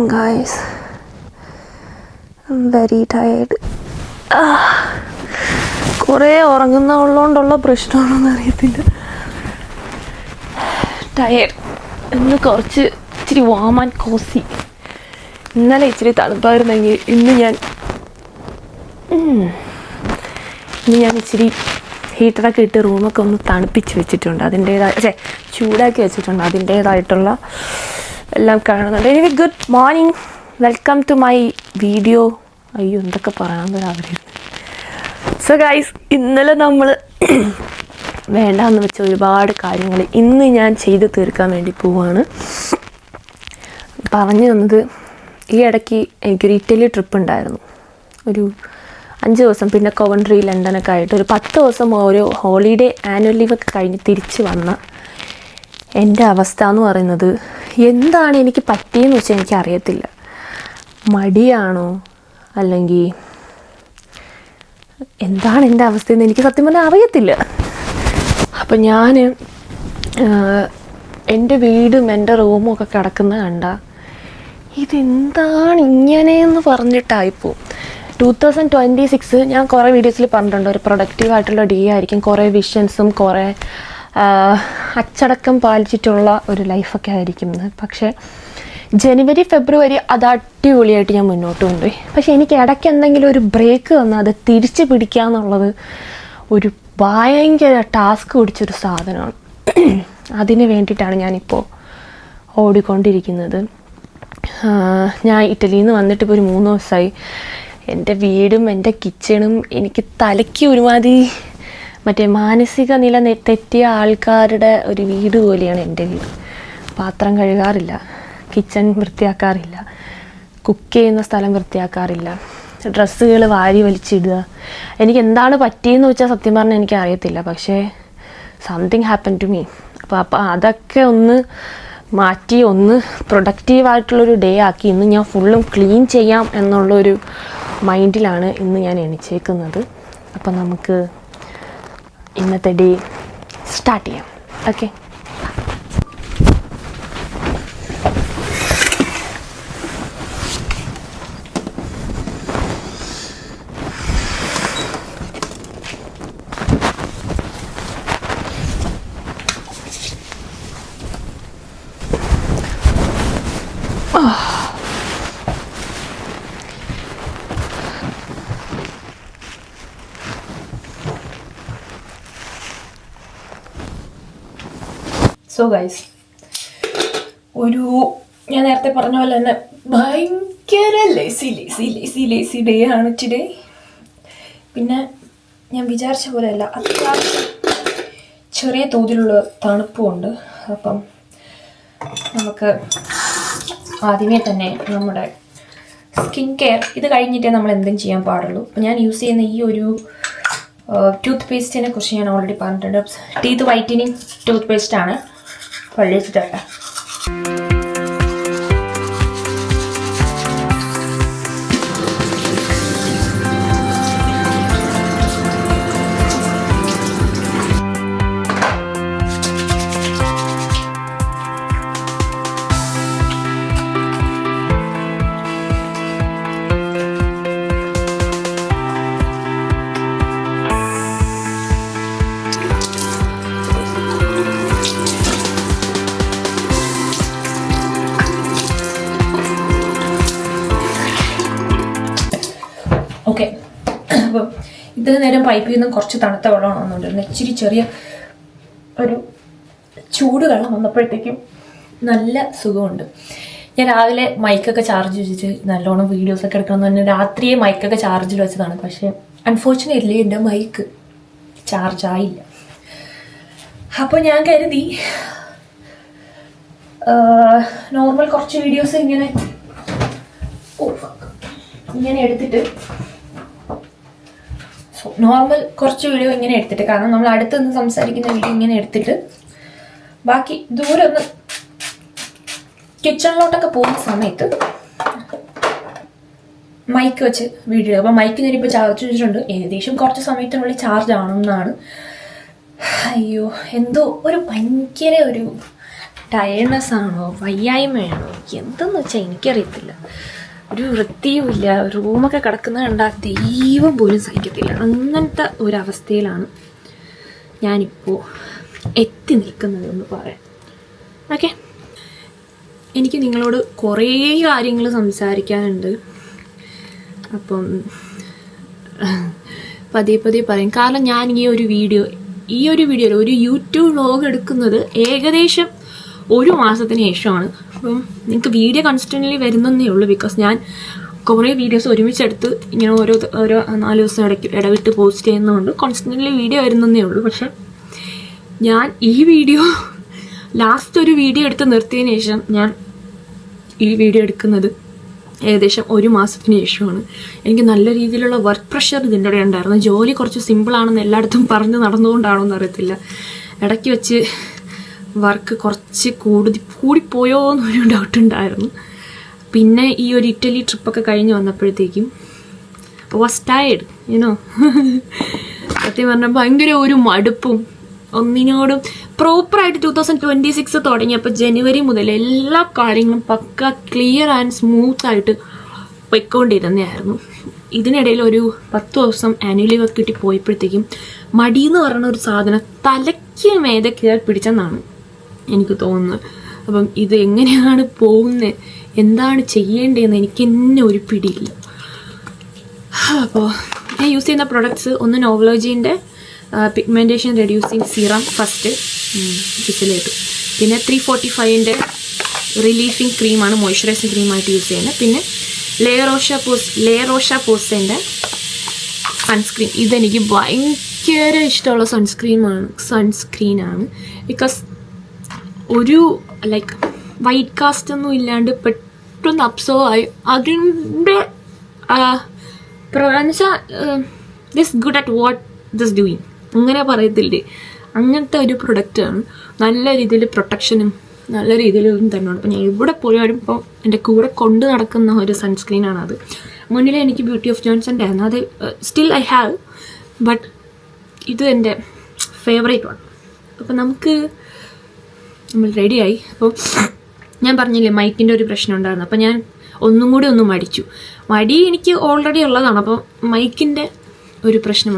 morning, guys. I'm very tired. കുറേ ഉറങ്ങുന്നതുകൊണ്ടുള്ള പ്രശ്നമാണോന്ന് അറിയത്തില്ല. Tired. ഇന്ന് കുറച്ച് ഇച്ചിരി വാം ആൻഡ് കോസി. ഇന്നലെ ഇച്ചിരി തണുപ്പായിരുന്നെങ്കിൽ ഇന്ന് ഞാൻ ഇച്ചിരി ഹീറ്ററൊക്കെ ഇട്ട് റൂമൊക്കെ ഒന്ന് തണുപ്പിച്ച് വെച്ചിട്ടുണ്ട്. ചൂടാക്കി വെച്ചിട്ടുണ്ട്. അതിൻ്റേതായിട്ടുള്ള എല്ലാം കാണുന്നുണ്ട്. Anyway good morning, welcome to my video. അയ്യോ, എന്തൊക്കെ പറയാമെന്നൊരു ആഗ്രഹം. സോ ഗൈസ്, ഇന്നലെ നമ്മൾ വേണ്ടാന്ന് വെച്ച ഒരുപാട് കാര്യങ്ങൾ ഇന്ന് ഞാൻ ചെയ്ത് തീർക്കാൻ വേണ്ടി പോവാണ്. പറഞ്ഞു തന്നത്, ഈ ഇടയ്ക്ക് എനിക്കൊരു ഇറ്റലി ട്രിപ്പ് ഉണ്ടായിരുന്നു. ഒരു 5 ദിവസം, പിന്നെ കൊവൻട്രി, ലണ്ടനൊക്കെ ആയിട്ട് ഒരു 10 ദിവസം ഓരോ ഹോളിഡേ ആനുവൽ ലീവൊക്കെ കഴിഞ്ഞ് തിരിച്ച് വന്ന എൻ്റെ അവസ്ഥ എന്ന് പറയുന്നത്, എന്താണ് എനിക്ക് പറ്റിയെന്ന് വെച്ചാൽ എനിക്കറിയത്തില്ല. മടിയാണോ അല്ലെങ്കിൽ എന്താണ് എൻ്റെ അവസ്ഥയെന്ന് എനിക്ക് സത്യം പറഞ്ഞാൽ അറിയത്തില്ല. അപ്പം ഞാൻ എൻ്റെ വീടും എൻ്റെ റൂമും ഒക്കെ കിടക്കുന്നത് കണ്ട ഇതെന്താണ് ഇങ്ങനെയെന്ന് പറഞ്ഞിട്ടായിപ്പോവും. 2026 ഞാൻ കുറേ വീഡിയോസിൽ പറഞ്ഞിട്ടുണ്ട്, ഒരു പ്രൊഡക്റ്റീവായിട്ടുള്ള ഡേ ആയിരിക്കും. കുറേ വിഷൻസും കുറേ അച്ചടക്കം പാലിച്ചിട്ടുള്ള ഒരു ലൈഫൊക്കെ ആയിരിക്കും. പക്ഷേ ജനുവരി ഫെബ്രുവരി അത് അടിപൊളിയായിട്ട് ഞാൻ മുന്നോട്ട് കൊണ്ടുപോയി. പക്ഷേ എനിക്ക് ഇടയ്ക്ക് എന്തെങ്കിലും ഒരു ബ്രേക്ക് വന്നാൽ അത് തിരിച്ച് പിടിക്കുക എന്നുള്ളത് ഒരു ഭയങ്കര ടാസ്ക് പിടിച്ചൊരു സാധനമാണ്. അതിന് വേണ്ടിയിട്ടാണ് ഞാനിപ്പോൾ ഓടിക്കൊണ്ടിരിക്കുന്നത്. ഞാൻ ഇറ്റലിയിൽ നിന്ന് വന്നിട്ട് ഇപ്പോൾ ഒരു 3 ദിവസമായി. എൻ്റെ വീടും എൻ്റെ കിച്ചണും എനിക്ക് തലയ്ക്ക് ഒരുമാതിരി മാനസിക നില തെറ്റിയ ആൾക്കാരുടെ ഒരു വീട് പോലെയാണ് എൻ്റെ വീട്. പാത്രം കഴുകാറില്ല, കിച്ചൺ വൃത്തിയാക്കാറില്ല, കുക്ക് ചെയ്യുന്ന സ്ഥലം വൃത്തിയാക്കാറില്ല, ഡ്രസ്സുകൾ വാരി വലിച്ചിടുക. എനിക്ക് എന്താണ് പറ്റിയെന്ന് വെച്ചാൽ സത്യം പറഞ്ഞാൽ എനിക്ക് അറിയത്തില്ല. പക്ഷേ സംതിങ് ഹാപ്പൻ ടു മീ. അപ്പോൾ അതൊക്കെ ഒന്ന് മാറ്റി ഒന്ന് പ്രൊഡക്റ്റീവായിട്ടുള്ളൊരു ഡേ ആക്കി ഇന്ന് ഞാൻ ഫുള്ളും ക്ലീൻ ചെയ്യാം എന്നുള്ളൊരു മൈൻഡിലാണ് ഇന്ന് ഞാൻ എണിച്ചേക്കുന്നത്. അപ്പം നമുക്ക് ഇന്നത്തെ ഡേ സ്റ്റാർട്ട് ചെയ്യാം. ഓക്കെ, സോ ഗൈസ്, ഞാൻ നേരത്തെ പറഞ്ഞ പോലെ തന്നെ ഭയങ്കര ലേസി ഡേ ആണ് ടുഡേ. പിന്നെ ഞാൻ വിചാരിച്ച പോലെയല്ല, അത്യാവശ്യം ചെറിയ തോതിലുള്ള തണുപ്പുമുണ്ട്. അപ്പം നമുക്ക് ആദ്യമേ തന്നെ നമ്മുടെ സ്കിൻ കെയർ ഇത് കഴിഞ്ഞിട്ടേ നമ്മൾ എന്തും ചെയ്യാൻ പാടുള്ളൂ. അപ്പം ഞാൻ യൂസ് ചെയ്യുന്ന ഈ ഒരു ടൂത്ത് പേസ്റ്റിനെ കുറിച്ച് ഞാൻ ഓൾറെഡി പറഞ്ഞിട്ടുണ്ട്. ടീത്ത് വൈറ്റനിങ് ടൂത്ത് പേസ്റ്റാണ്. പള്ളിച്ചിട്ടല്ല. ഓക്കെ, അപ്പം ഇത്ര നേരം പൈപ്പിൽ നിന്നും കുറച്ച് തണുത്ത വെള്ളമാണ് വന്നുകൊണ്ടിരുന്നത്. ഇച്ചിരി ചെറിയ ഒരു ചൂട് വെള്ളം വന്നപ്പോഴത്തേക്കും നല്ല സുഖമുണ്ട്. ഞാൻ രാവിലെ മൈക്കൊക്കെ ചാർജ് വെച്ചിട്ട് നല്ലോണം വീഡിയോസൊക്കെ എടുക്കണമെന്ന് പറഞ്ഞാൽ രാത്രിയെ മൈക്കൊക്കെ ചാർജിൽ വെച്ചതാണ്. പക്ഷേ അൺഫോർച്ചുനേറ്റ്ലി എൻ്റെ മൈക്ക് ചാർജായില്ല. അപ്പോൾ ഞാൻ കരുതി നോർമൽ കുറച്ച് വീഡിയോസ് ഇങ്ങനെ എടുത്തിട്ട് നോർമൽ കുറച്ച് വീഡിയോ ഇങ്ങനെ എടുത്തിട്ട്, കാരണം നമ്മൾ അടുത്ത് നിന്ന് സംസാരിക്കുന്ന വീഡിയോ ഇങ്ങനെ എടുത്തിട്ട് ബാക്കി ദൂരെ ഒന്ന് കിച്ചണിലോട്ടൊക്കെ പോകുന്ന സമയത്ത് മൈക്ക് വെച്ച് വീഡിയോ. അപ്പം മൈക്ക് ഞാനിപ്പോൾ ചാർജ് വെച്ചിട്ടുണ്ട്. ഏകദേശം കുറച്ച് സമയത്തിനുള്ളിൽ ചാർജ് ആണെന്നാണ്. അയ്യോ, എന്തോ ഒരു ഭയങ്കര ഒരു ടയർഡ്നെസ് ആണോ വയ്യായ്മയാണോ എന്തെന്ന് വെച്ചാൽ എനിക്കറിയത്തില്ല. ഒരു വൃത്തിയുമില്ല, റൂമൊക്കെ കിടക്കുന്നത് കണ്ടാൽ ദൈവം പോലും സഹിക്കത്തില്ല. അങ്ങനത്തെ ഒരവസ്ഥയിലാണ് ഞാനിപ്പോൾ എത്തി നിൽക്കുന്നതെന്ന് പറയാം. ഓക്കെ, എനിക്ക് നിങ്ങളോട് കുറേ കാര്യങ്ങൾ സംസാരിക്കാനുണ്ട്. അപ്പം പതിയെ പതിയെ പറയും. കാരണം ഞാൻ ഈ ഒരു വീഡിയോയിൽ ഒരു യൂട്യൂബ് വ്ളോഗ് എടുക്കുന്നത് ഏകദേശം 1 മാസത്തിന് ശേഷമാണ്. അപ്പം നിങ്ങൾക്ക് വീഡിയോ കൺസ്റ്റൻ്റ്ലി വരുന്നതേ ഉള്ളൂ. ബിക്കോസ് ഞാൻ കുറേ വീഡിയോസ് ഒരുമിച്ചെടുത്ത് ഇങ്ങനെ ഓരോ 4 ദിവസം ഇടവിട്ട് പോസ്റ്റ് ചെയ്യുന്നതുകൊണ്ട് കോൺസ്റ്റൻ്റ്ലി വീഡിയോ വരുന്നതേ ഉള്ളൂ. പക്ഷെ ഞാൻ ഈ വീഡിയോ ലാസ്റ്റ് ഒരു വീഡിയോ എടുത്ത് നിർത്തിയതിന് ശേഷം ഞാൻ ഈ വീഡിയോ എടുക്കുന്നത് ഏകദേശം 1 മാസത്തിന് ശേഷമാണ്. എനിക്ക് നല്ല രീതിയിലുള്ള വർക്ക് പ്രഷർ ഇതിൻ്റെ ഇടയിൽ ഉണ്ടായിരുന്നു. ജോലി കുറച്ച് സിമ്പിളാണെന്ന് എല്ലായിടത്തും പറഞ്ഞ് നടന്നുകൊണ്ടാണോ എന്നറിയത്തില്ല. ഇടയ്ക്ക് വെച്ച് വർക്ക് കുറച്ച് കൂടിപ്പോയോ എന്നൊരു ഡൗട്ട് ഉണ്ടായിരുന്നു. പിന്നെ ഈ ഒരു ഇറ്റലി ട്രിപ്പൊക്കെ കഴിഞ്ഞ് വന്നപ്പോഴത്തേക്കും വാസ് ടയർഡ് യുനോ. സത്യം പറഞ്ഞാൽ ഭയങ്കര ഒരു മടുപ്പും ഒന്നിനോടും പ്രോപ്പറായിട്ട് 2026 തുടങ്ങിയപ്പോൾ ജനുവരി മുതൽ എല്ലാ കാര്യങ്ങളും പക്ക ക്ലിയർ ആൻഡ് സ്മൂത്തായിട്ട് പൊയ്ക്കൊണ്ടിരുന്നതായിരുന്നു. ഇതിനിടയിൽ ഒരു 10 ദിവസം ആനുവൽ ലീവ് ഒക്കെ കിട്ടി പോയപ്പോഴത്തേക്കും മടിയെന്ന് പറയുന്ന ഒരു സാധനം തലയ്ക്ക് മേതെ കയറി പിടിച്ചെന്നാണ് എനിക്ക് തോന്നുന്നത്. അപ്പം ഇത് എങ്ങനെയാണ് പോകുന്നത്, എന്താണ് ചെയ്യേണ്ടതെന്ന് എനിക്ക് തന്നെ ഒരു പിടിയില്ല. അപ്പോൾ ഞാൻ യൂസ് ചെയ്യുന്ന പ്രൊഡക്ട്സ് ഒന്ന് നോവലോജീൻ്റെ പിഗ്മെൻറ്റേഷൻ റെഡ്യൂസിങ് സീറം ഫസ്റ്റ് ഫിസിലേറ്റ്, പിന്നെ 345ൻ്റെ റിലീഫിങ് ക്രീമാണ് മോയ്സ്ചറൈസിങ് ക്രീമായിട്ട് യൂസ് ചെയ്യുന്നത്. പിന്നെ ലെയറോഷ പോസേൻ്റെ സൺസ്ക്രീൻ. ഇതെനിക്ക് ഭയങ്കര ഇഷ്ടമുള്ള സൺസ്ക്രീനാണ്. ബിക്കോസ് ഒരു ലൈക്ക് വൈറ്റ് കാസ്റ്റ് ഒന്നും ഇല്ലാണ്ട് പെട്ടെന്ന് അബ്സോർവ് ആയി. അതിൻ്റെ this good at what this doing അങ്ങനെ പറയത്തില്ലേ, അങ്ങനത്തെ ഒരു പ്രൊഡക്റ്റാണ്. നല്ല രീതിയിൽ പ്രൊട്ടക്ഷനും നല്ല രീതിയിലും തന്നെയാണ്. അപ്പം ഞാൻ എവിടെ പോയാലും ഇപ്പോൾ എൻ്റെ കൂടെ കൊണ്ട് നടക്കുന്ന ഒരു സൺസ്ക്രീനാണ് അത്. മുന്നിൽ എനിക്ക് ബ്യൂട്ടി ഓഫ് ജോൺസൻ്റെ ആയിരുന്നു, അത് സ്റ്റിൽ ഐ ഹാവ്, ബട്ട് ഇത് എൻ്റെ ഫേവറേറ്റ് ആണ്. അപ്പം നമ്മൾ റെഡിയായി. അപ്പോൾ ഞാൻ പറഞ്ഞില്ലേ മൈക്കിൻ്റെ ഒരു പ്രശ്നം ഉണ്ടായിരുന്നു. അപ്പോൾ ഞാൻ ഒന്നും കൂടി ഒന്ന് മടിച്ചു. മടി എനിക്ക് ഓൾറെഡി ഉള്ളതാണ്. അപ്പോൾ മൈക്കിൻ്റെ ഒരു പ്രശ്നം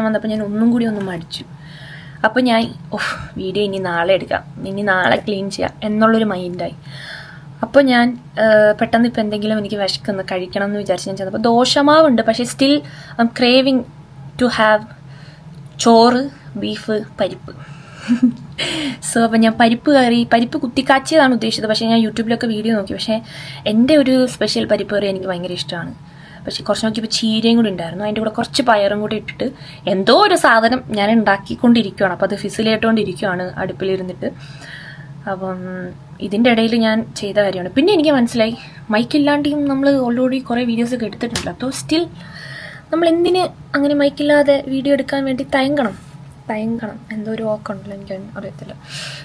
വന്നപ്പോൾ ഞാൻ ഒന്നും കൂടി ഒന്ന് മടിച്ചു. അപ്പോൾ ഞാൻ വീഡിയോ ഇനി നാളെ എടുക്കാം, ഇനി നാളെ ക്ലീൻ ചെയ്യാം എന്നുള്ളൊരു മൈൻഡായി. അപ്പോൾ ഞാൻ പെട്ടെന്ന് ഇപ്പോൾ എന്തെങ്കിലും എനിക്ക് വിശക്കുന്ന കഴിക്കണം എന്ന് വിചാരിച്ച് ഞാൻ ചെന്നപ്പോൾ ദോശമാവുണ്ട്, പക്ഷേ still I am craving to have choru, beef, parippu. So അപ്പം ഞാൻ പരിപ്പ് കുത്തിക്കാച്ചിയതാണ് ഉദ്ദേശിച്ചത്. പക്ഷേ ഞാൻ യൂട്യൂബിലൊക്കെ വീഡിയോ നോക്കി. പക്ഷേ എൻ്റെ ഒരു സ്പെഷ്യൽ പരിപ്പ് കറി എനിക്ക് ഭയങ്കര ഇഷ്ടമാണ്. പക്ഷേ കുറച്ച് നോക്കിയപ്പോൾ ചീരയും കൂടി ഉണ്ടായിരുന്നു, അതിൻ്റെ കൂടെ കുറച്ച് പയറും കൂടി ഇട്ടിട്ട് എന്തോ ഒരു സാധനം ഞാൻ ഉണ്ടാക്കിക്കൊണ്ടിരിക്കുകയാണ്. അപ്പോൾ അത് ഫിസിലേട്ടുകൊണ്ടിരിക്കുകയാണ് അടുപ്പിലിരുന്നിട്ട്. അപ്പം ഇതിൻ്റെ ഇടയിൽ ഞാൻ ചെയ്ത കാര്യമാണ്. പിന്നെ എനിക്ക് മനസ്സിലായി മൈക്കില്ലാണ്ടെയും നമ്മൾ ഓൾറെഡി കുറേ വീഡിയോസൊക്കെ എടുത്തിട്ടുണ്ട്. അപ്പോൾ സ്റ്റിൽ നമ്മൾ എന്തിന് അങ്ങനെ മൈക്കില്ലാതെ വീഡിയോ എടുക്കാൻ വേണ്ടി തയങ്ങണം. എന്തോ ഒരു ഓക്കുണ്ടല്ലോ, എനിക്ക് അറിയത്തില്ല.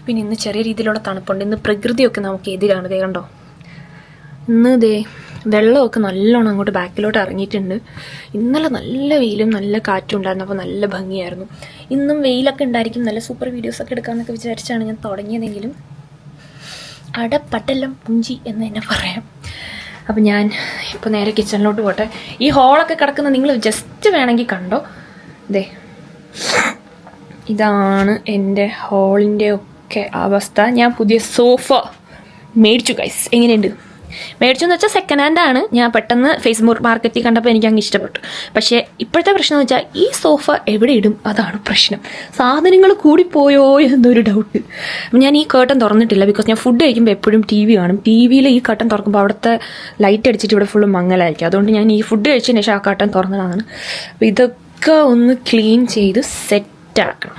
പിന്നെ ഇന്ന് ചെറിയ രീതിയിലുള്ള തണുപ്പുണ്ട്. ഇന്ന് പ്രകൃതിയൊക്കെ നമുക്ക് എതിരാണ്. ദേ കണ്ടോ, ഇന്ന് വെള്ളമൊക്കെ നല്ലോണം അങ്ങോട്ട് ബാക്കിലോട്ട് ഇറങ്ങിയിട്ടുണ്ട്. ഇന്നലെ നല്ല വെയിലും നല്ല കാറ്റും ഉണ്ടായിരുന്നു, അപ്പോൾ നല്ല ഭംഗിയായിരുന്നു. ഇന്നും വെയിലൊക്കെ ഉണ്ടായിരിക്കും, നല്ല സൂപ്പർ വീഡിയോസൊക്കെ എടുക്കാമെന്നൊക്കെ വിചാരിച്ചാണ് ഞാൻ തുടങ്ങിയതെങ്കിലും അടപ്പട്ടെല്ലാം പുഞ്ചി എന്ന് തന്നെ പറയാം. അപ്പം ഞാൻ ഇപ്പോൾ നേരെ കിച്ചണിലോട്ട് പോട്ടെ. ഈ ഹോളൊക്കെ കിടക്കുന്ന നിങ്ങൾ ജസ്റ്റ് വേണമെങ്കിൽ കണ്ടോ. ഇതാണ് എൻ്റെ ഹോളിൻ്റെ ഒക്കെ അവസ്ഥ. ഞാൻ പുതിയ സോഫ മേടിച്ചു ഗൈസ്. എങ്ങനെയുണ്ട്? മേടിച്ചെന്ന് വെച്ചാൽ സെക്കൻഡ് ഹാൻഡ് ആണ്. ഞാൻ പെട്ടെന്ന് ഫേസ്ബുക്ക് മാർക്കറ്റിൽ കണ്ടപ്പോൾ എനിക്ക് അങ്ങ് ഇഷ്ടപ്പെട്ടു. പക്ഷേ ഇപ്പോഴത്തെ പ്രശ്നം എന്ന് വെച്ചാൽ ഈ സോഫ എവിടെ ഇടും, അതാണ് പ്രശ്നം. സാധനങ്ങൾ കൂടിപ്പോയോ എന്നൊരു ഡൗട്ട്. ഞാൻ ഈ കേട്ടൻ തുറന്നിട്ടില്ല. ബിക്കോസ് ഞാൻ ഫുഡ് കഴിക്കുമ്പോൾ എപ്പോഴും ടി വി കാണും. ടി വിയിൽ ഈ കട്ടൻ തുറക്കുമ്പോൾ അവിടുത്തെ ലൈറ്റ് അടിച്ചിട്ട് ഇവിടെ ഫുള്ള് മങ്ങലായിരിക്കും. അതുകൊണ്ട് ഞാൻ ഈ ഫുഡ് കഴിച്ചതിന് ശേഷം ആ കട്ടൻ തുറന്നതാണ്. അപ്പോൾ ഇതൊക്കെ ഒന്ന് ക്ലീൻ ചെയ്ത് സെറ്റാക്കണം.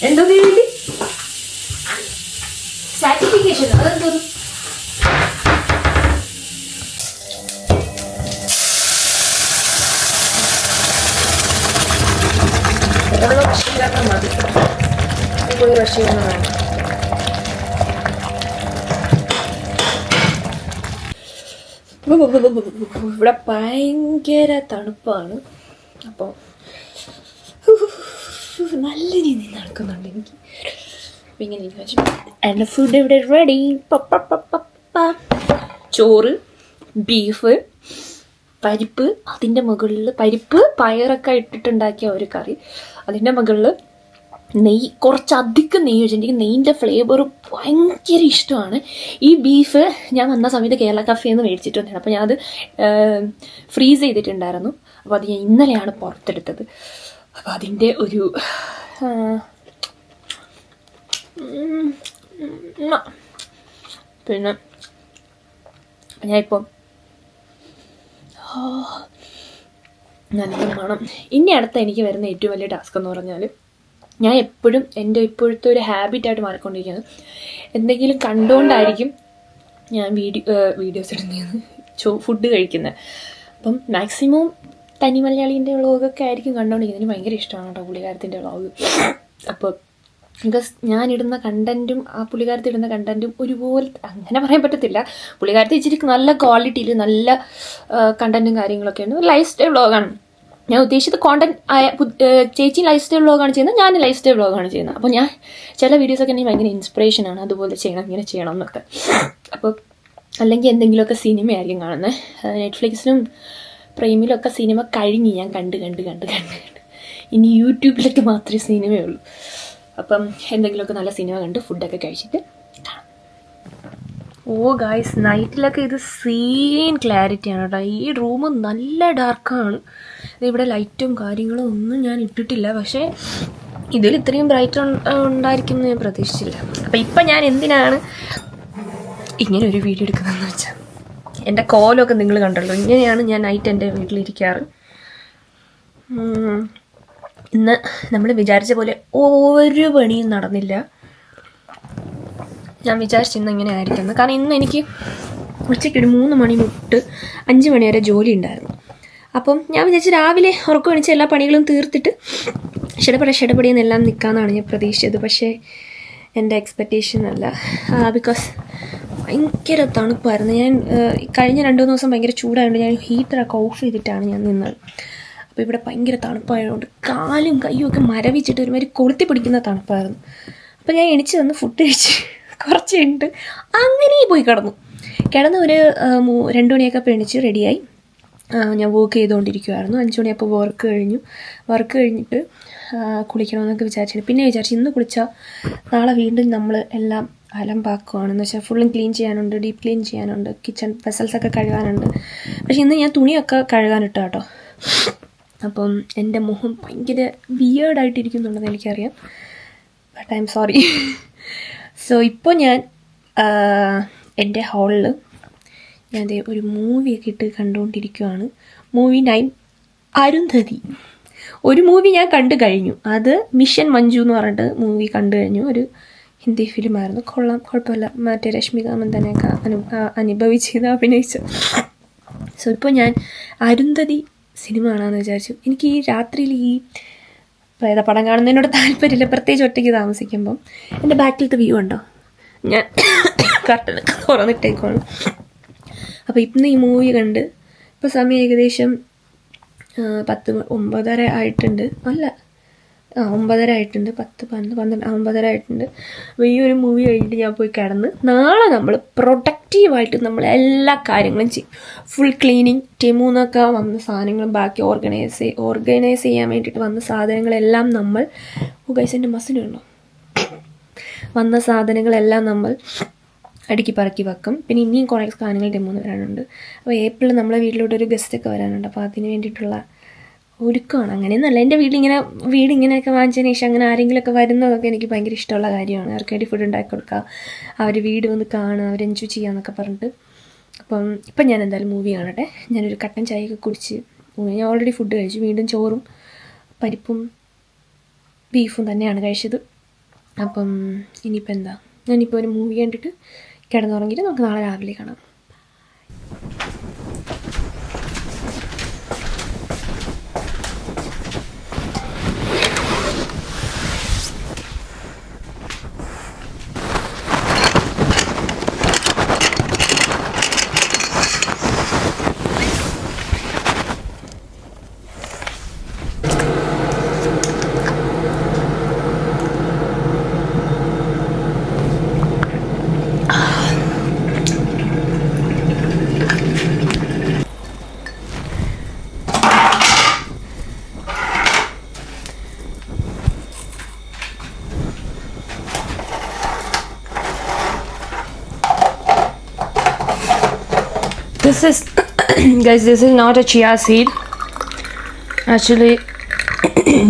എന്തോ സാറ്റിഫിക്കേഷൻ അതെന്തോ മതി പോയി റഷീകരണം വേണം. ഇവിടെ ഭയങ്കര തണുപ്പാണ്. അപ്പോൾ നല്ല രീതിയിൽ നടക്കുന്നുണ്ട് എനിക്ക്. അപ്പം ഇങ്ങനെ വെച്ചു എൻ്റെ ഫുഡ് ഇവിടെ റെഡി. ചോറ്, ബീഫ്, പരിപ്പ്, അതിൻ്റെ മുകളിൽ പരിപ്പ് പയറൊക്കെ ഇട്ടിട്ടുണ്ടാക്കിയ ഒരു കറി, അതിൻ്റെ മുകളിൽ നെയ്യ്, കുറച്ചധികം നെയ്യ് വെച്ചു. എനിക്ക് നെയ്യിൻ്റെ ഫ്ലേവർ ഭയങ്കര ഇഷ്ടമാണ്. ഈ ബീഫ് ഞാൻ വന്ന സമയത്ത് കേരള കഫേന്ന് മേടിച്ചിട്ട് വന്നതാണ്. അപ്പോൾ ഞാനത് ഫ്രീസ് ചെയ്തിട്ടുണ്ടായിരുന്നു. അപ്പോൾ അത് ഞാൻ ഇന്നലെയാണ് പുറത്തെടുത്തത്. അപ്പോൾ അതിൻ്റെ ഒരു പിന്നെ ഞാനിപ്പം നല്ല മണം. ഇനി അടുത്ത എനിക്ക് വരുന്ന ഏറ്റവും വലിയ ടാസ്ക് എന്ന് പറഞ്ഞാൽ, ഞാൻ എപ്പോഴും എൻ്റെ ഇപ്പോഴത്തെ ഒരു ഹാബിറ്റായിട്ട് മാറിക്കൊണ്ടിരിക്കുന്നത്, എന്തെങ്കിലും കണ്ടുകൊണ്ടായിരിക്കും ഞാൻ വീഡിയോസ് ഇടുന്നത്, ഫുഡ് കഴിക്കുന്നത്. അപ്പം മാക്സിമം തനി മലയാളീൻ്റെ വ്ളോഗൊക്കെ ആയിരിക്കും കണ്ടുകൊണ്ടിരിക്കുന്നത്. എനിക്ക് ഭയങ്കര ഇഷ്ടമാണ് കേട്ടോ പുള്ളിക്കാരത്തിൻ്റെ വ്ളോഗ്. അപ്പോൾ ബിക്കോസ് ഞാനിടുന്ന കണ്ടൻറ്റും ആ പുള്ളിക്കാരത്തി ഇടുന്ന കണ്ടൻറ്റും ഒരുപോലെ അങ്ങനെ പറയാൻ പറ്റത്തില്ല. പുള്ളിക്കാരത്തി ഇച്ചിരി നല്ല ക്വാളിറ്റിയിൽ നല്ല കണ്ടൻറ്റും കാര്യങ്ങളൊക്കെയാണ്. ഒരു ലൈഫ് സ്റ്റൈൽ വ്ളോഗാണ് ഞാൻ ഉദ്ദേശിച്ചത്. കോണ്ടന്റ് ആയ ചേച്ചി ലൈഫ് സ്റ്റൈൽ വ്ളോഗാണ് ചെയ്യുന്നത്, ഞാൻ ലൈഫ് സ്റ്റൈൽ വ്ളോഗാണ് ചെയ്യുന്നത്. അപ്പോൾ ഞാൻ ചില വീഡിയോസൊക്കെ എനിക്ക് ഭയങ്കര ഇൻസ്പിറേഷനാണ്, അതുപോലെ ചെയ്യണം, ഇങ്ങനെ ചെയ്യണം എന്നൊക്കെ. അപ്പോൾ അല്ലെങ്കിൽ എന്തെങ്കിലുമൊക്കെ സിനിമയായിരിക്കും കാണുന്നത്. നെറ്റ്ഫ്ലിക്സിലും പ്രൈമിലൊക്കെ സിനിമ കഴിഞ്ഞ് ഞാൻ കണ്ട് ഇനി യൂട്യൂബിലൊക്കെ മാത്രമേ സിനിമയുള്ളൂ. അപ്പം എന്തെങ്കിലുമൊക്കെ നല്ല സിനിമ കണ്ട് ഫുഡൊക്കെ കഴിച്ചിട്ട് കാണാം. ഓ ഗായ്സ്, നൈറ്റിലൊക്കെ ഇത് സീൻ ക്ലാരിറ്റിയാണ് കേട്ടോ. ഈ റൂം നല്ല ഡാർക്കാണ്. ഇവിടെ ലൈറ്റും കാര്യങ്ങളും ഒന്നും ഞാൻ ഇട്ടിട്ടില്ല, പക്ഷേ ഇതിൽ ഇത്രയും ബ്രൈറ്റ് ഉണ്ടായിരിക്കും എന്ന് ഞാൻ പ്രതീക്ഷിച്ചില്ല. അപ്പം ഇപ്പം ഞാൻ എന്തിനാണ് ഇങ്ങനെ ഒരു വീഡിയോ എടുക്കുന്നതെന്ന് വെച്ചാൽ, എൻ്റെ കോലമൊക്കെ നിങ്ങൾ കണ്ടല്ലോ, ഇങ്ങനെയാണ് ഞാൻ നൈറ്റ് എൻ്റെ വീട്ടിലിരിക്കാറ്. ഇന്ന് നമ്മൾ വിചാരിച്ച പോലെ ഒരു പണിയും നടന്നില്ല. ഞാൻ വിചാരിച്ചു ഇന്ന് ഇങ്ങനെ ആയിരിക്കുന്നത്. കാരണം ഇന്ന് എനിക്ക് ഉച്ചയ്ക്കൊരു 3 മണി തൊട്ട് 5 മണി വരെ ജോലി ഉണ്ടായിരുന്നു. അപ്പം ഞാൻ വിചാരിച്ചു രാവിലെ ഉറക്കം എണിച്ച് എല്ലാ പണികളും തീർത്തിട്ട് ഷടപടിയെന്നെല്ലാം നിൽക്കാമെന്നാണ് ഞാൻ പ്രതീക്ഷിച്ചത്. പക്ഷേ എൻ്റെ എക്സ്പെക്റ്റേഷൻ അല്ല. ബിക്കോസ് ഭയങ്കര തണുപ്പായിരുന്നു. ഞാൻ കഴിഞ്ഞ 2-3 ദിവസം ഭയങ്കര ചൂടായതുകൊണ്ട് ഞാൻ ഹീറ്ററൊക്കെ ഓഫ് ചെയ്തിട്ടാണ് ഞാൻ നിന്നത്. അപ്പോൾ ഇവിടെ ഭയങ്കര തണുപ്പായതുകൊണ്ട് കാലും കയ്യും ഒക്കെ മരവിച്ചിട്ട് ഒരുമാതിരി കൊളുത്തി പിടിക്കുന്ന തണുപ്പായിരുന്നു. അപ്പോൾ ഞാൻ എണിച്ച് വന്ന് ഫുഡ് കഴിച്ച് കുറച്ച് കഴിഞ്ഞിട്ട് അങ്ങനെ പോയി കിടന്ന് ഒരു 2 മണിയൊക്കെ അപ്പോൾ എണിച്ച് റെഡിയായി ഞാൻ വർക്ക് ചെയ്തുകൊണ്ടിരിക്കുമായിരുന്നു. 5 മണിയപ്പോൾ വർക്ക് കഴിഞ്ഞിട്ട് കുളിക്കണമെന്നൊക്കെ വിചാരിച്ചിട്ട് പിന്നെ വിചാരിച്ചു ഇന്ന് കുളിച്ചാൽ നാളെ വീണ്ടും നമ്മൾ എല്ലാം അലമ്പാക്കുവാണെന്ന് വെച്ചാൽ ഫുള്ളും ക്ലീൻ ചെയ്യാനുണ്ട്, ഡീപ്പ് ക്ലീൻ ചെയ്യാനുണ്ട്, കിച്ചൺ വെസൽസൊക്കെ കഴുകാനുണ്ട്. പക്ഷേ ഇന്ന് ഞാൻ തുണിയൊക്കെ കഴുകാനിട്ടു കേട്ടോ. അപ്പം എൻ്റെ മുഖം ഭയങ്കര വിയേർഡായിട്ടിരിക്കുന്നുണ്ടെന്ന് എനിക്കറിയാം, but I am sorry. So ഇപ്പോൾ ഞാൻ എൻ്റെ ഹാളിൽ ഞാൻ ഒരു മൂവിയൊക്കെ ഇട്ട് കണ്ടുകൊണ്ടിരിക്കുകയാണ്. Movie name Arundhati. ഒരു മൂവി ഞാൻ കണ്ടു കഴിഞ്ഞു, അത് മിഷൻ മഞ്ജു എന്ന് പറഞ്ഞിട്ട് മൂവി കണ്ടു കഴിഞ്ഞു. ഒരു ഹിന്ദി ഫിലിമായിരുന്നു, കുഴപ്പമില്ല. മറ്റേ രശ്മിക മന്ദനയൊക്കെ അനുഭവിച്ചത് അഭിനയിച്ചു. സോ ഇപ്പോൾ ഞാൻ അരുന്ധതി സിനിമ കാണാമെന്ന് വിചാരിച്ചു. എനിക്ക് ഈ രാത്രിയിൽ ഈ പ്രേതപടം കാണുന്നതിനോട് താല്പര്യമില്ല, പ്രത്യേകിച്ച് ഒറ്റയ്ക്ക് താമസിക്കുമ്പം. എൻ്റെ ബാക്കിലത്തെ വ്യൂ ഉണ്ടോ, ഞാൻ കർട്ടനൊക്കെ തുറന്നിട്ടേക്കാണ്. അപ്പോൾ ഇന്ന് ഈ മൂവി കണ്ട് ഇപ്പോൾ സമയം ഏകദേശം 9:30 ആയിട്ടുണ്ട്. അല്ല 9:30 ആയിട്ടുണ്ട്, 10, 11, 12, 9:30 ആയിട്ടുണ്ട്. അപ്പോൾ ഈ ഒരു മൂവി കഴിഞ്ഞിട്ട് ഞാൻ പോയി കിടന്ന് നാളെ നമ്മൾ പ്രൊഡക്റ്റീവായിട്ട് നമ്മൾ എല്ലാ കാര്യങ്ങളും ചെയ്യും. ഫുൾ ക്ലീനിങ്, ടെമൂന്നൊക്കെ വന്ന സാധനങ്ങളും ബാക്കി ഓർഗനൈസ് ചെയ്യാൻ വേണ്ടിയിട്ട് വന്ന സാധനങ്ങളെല്ലാം നമ്മൾ ഗൈസിൻ്റെ മസിനുണ്ടോ വന്ന സാധനങ്ങളെല്ലാം നമ്മൾ അടുക്കി പറക്കി വെക്കും. പിന്നെ ഇനിയും കുറേ സാധനങ്ങൾ ടെമൂന്ന് വരാനുണ്ട്. അപ്പോൾ ഏപ്രിൽ നമ്മളെ വീട്ടിലോട്ട് ഒരു ഗസ്റ്റൊക്കെ വരാനുണ്ട്. അപ്പോൾ അതിന് വേണ്ടിയിട്ടുള്ള ഒരുക്കമാണ്. അങ്ങനെയൊന്നുമല്ല, എൻ്റെ വീടിങ്ങനെയൊക്കെ വാങ്ങിച്ചതിന് ശേഷം അങ്ങനെ ആരെങ്കിലുമൊക്കെ വരുന്നതൊക്കെ എനിക്ക് ഭയങ്കര ഇഷ്ടമുള്ള കാര്യമാണ്. അവർക്ക് വേണ്ടി ഫുഡ് ഉണ്ടാക്കി കൊടുക്കുക, അവർ വീട് വന്ന് കാണുക, അവർ എൻജോയ് ചെയ്യുക എന്നൊക്കെ പറഞ്ഞിട്ട് അപ്പം ഇപ്പം ഞാൻ എന്തായാലും മൂവി കാണട്ടെ. ഞാനൊരു കട്ടൻ ചായയൊക്കെ കുടിച്ച് ഞാൻ ഓൾറെഡി ഫുഡ് കഴിച്ചു. വീണ്ടും ചോറും പരിപ്പും ബീഫും തന്നെയാണ് കഴിച്ചത്. അപ്പം ഇനിയിപ്പോൾ എന്താ, ഞാനിപ്പോൾ ഒരു മൂവി കണ്ടിട്ട് കിടന്നുറങ്ങിയിട്ട് നമുക്ക് നാളെ രാവിലെ കാണാം. This is guys, this is not a chia seed. Actually,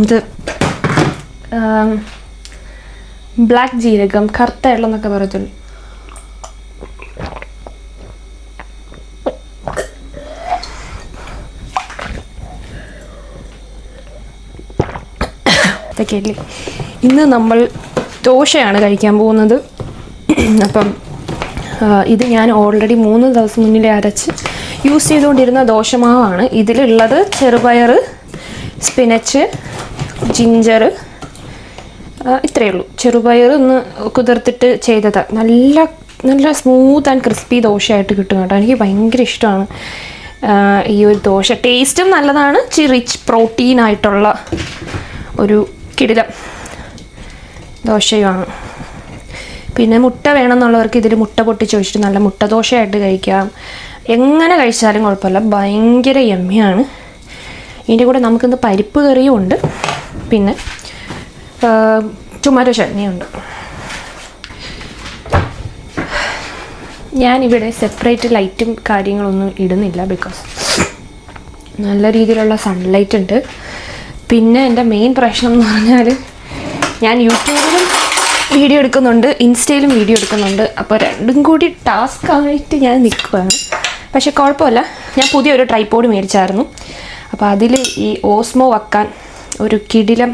the black ജീരകം, കറുത്ത എള്ളം എന്നൊക്കെ പറയത്തുള്ളൂ. ഇതൊക്കെയല്ലേ. ഇന്ന് നമ്മൾ ദോശയാണ് കഴിക്കാൻ പോകുന്നത്. അപ്പം ഇത് ഞാൻ ഓൾറെഡി 3 ദിവസം മുന്നിലേ അരച്ച് യൂസ് ചെയ്തുകൊണ്ടിരുന്ന ദോശമാവാണ്. ഇതിലുള്ളത് ചെറുപയർ, സ്പിനച്ച്, ജിഞ്ചർ, ഇത്രയേ ഉള്ളൂ. ചെറുപയർ ഒന്ന് കുതിർത്തിട്ട് ചെയ്തതാണ്. നല്ല നല്ല സ്മൂത്ത് ആൻഡ് ക്രിസ്പി ദോശയായിട്ട് കിട്ടും കേട്ടോ. എനിക്ക് ഭയങ്കര ഇഷ്ടമാണ് ഈ ഒരു ദോശ. ടേസ്റ്റും നല്ലതാണ്, റിച്ച് പ്രോട്ടീനായിട്ടുള്ള ഒരു കിടിലം ദോശയുമാണ്. പിന്നെ മുട്ട വേണമെന്നുള്ളവർക്ക് ഇതിൽ മുട്ട പൊട്ടിച്ച് വെച്ചിട്ട് നല്ല മുട്ട ദോശയായിട്ട് കഴിക്കാം. എങ്ങനെ കഴിച്ചാലും കുഴപ്പമില്ല, ഭയങ്കര യമ്മിയാണ്. ഇതിൻ്റെ കൂടെ നമുക്കിന്ന് പരിപ്പ് കറിയും ഉണ്ട്, പിന്നെ ടൊമാറ്റോ ചട്നിയുണ്ട്. ഞാനിവിടെ സെപ്പറേറ്റ് ലൈറ്റും കാര്യങ്ങളൊന്നും ഇടുന്നില്ല, ബിക്കോസ് നല്ല രീതിയിലുള്ള സൺലൈറ്റ് ഉണ്ട്. പിന്നെ എൻ്റെ മെയിൻ പ്രശ്നം എന്ന് പറഞ്ഞാൽ ഞാൻ യൂട്യൂബിലും വീഡിയോ എടുക്കുന്നുണ്ട്, ഇൻസ്റ്റയിലും വീഡിയോ എടുക്കുന്നുണ്ട്. അപ്പോൾ രണ്ടും കൂടി ടാസ്ക് ആയിട്ട് ഞാൻ നിൽക്കുകയാണ്. പക്ഷെ കുഴപ്പമില്ല, ഞാൻ പുതിയൊരു ട്രൈപോഡ് മേടിച്ചായിരുന്നു. അപ്പോൾ അതിൽ ഈ ഓസ്മോ വെക്കാൻ ഒരു കിടിലം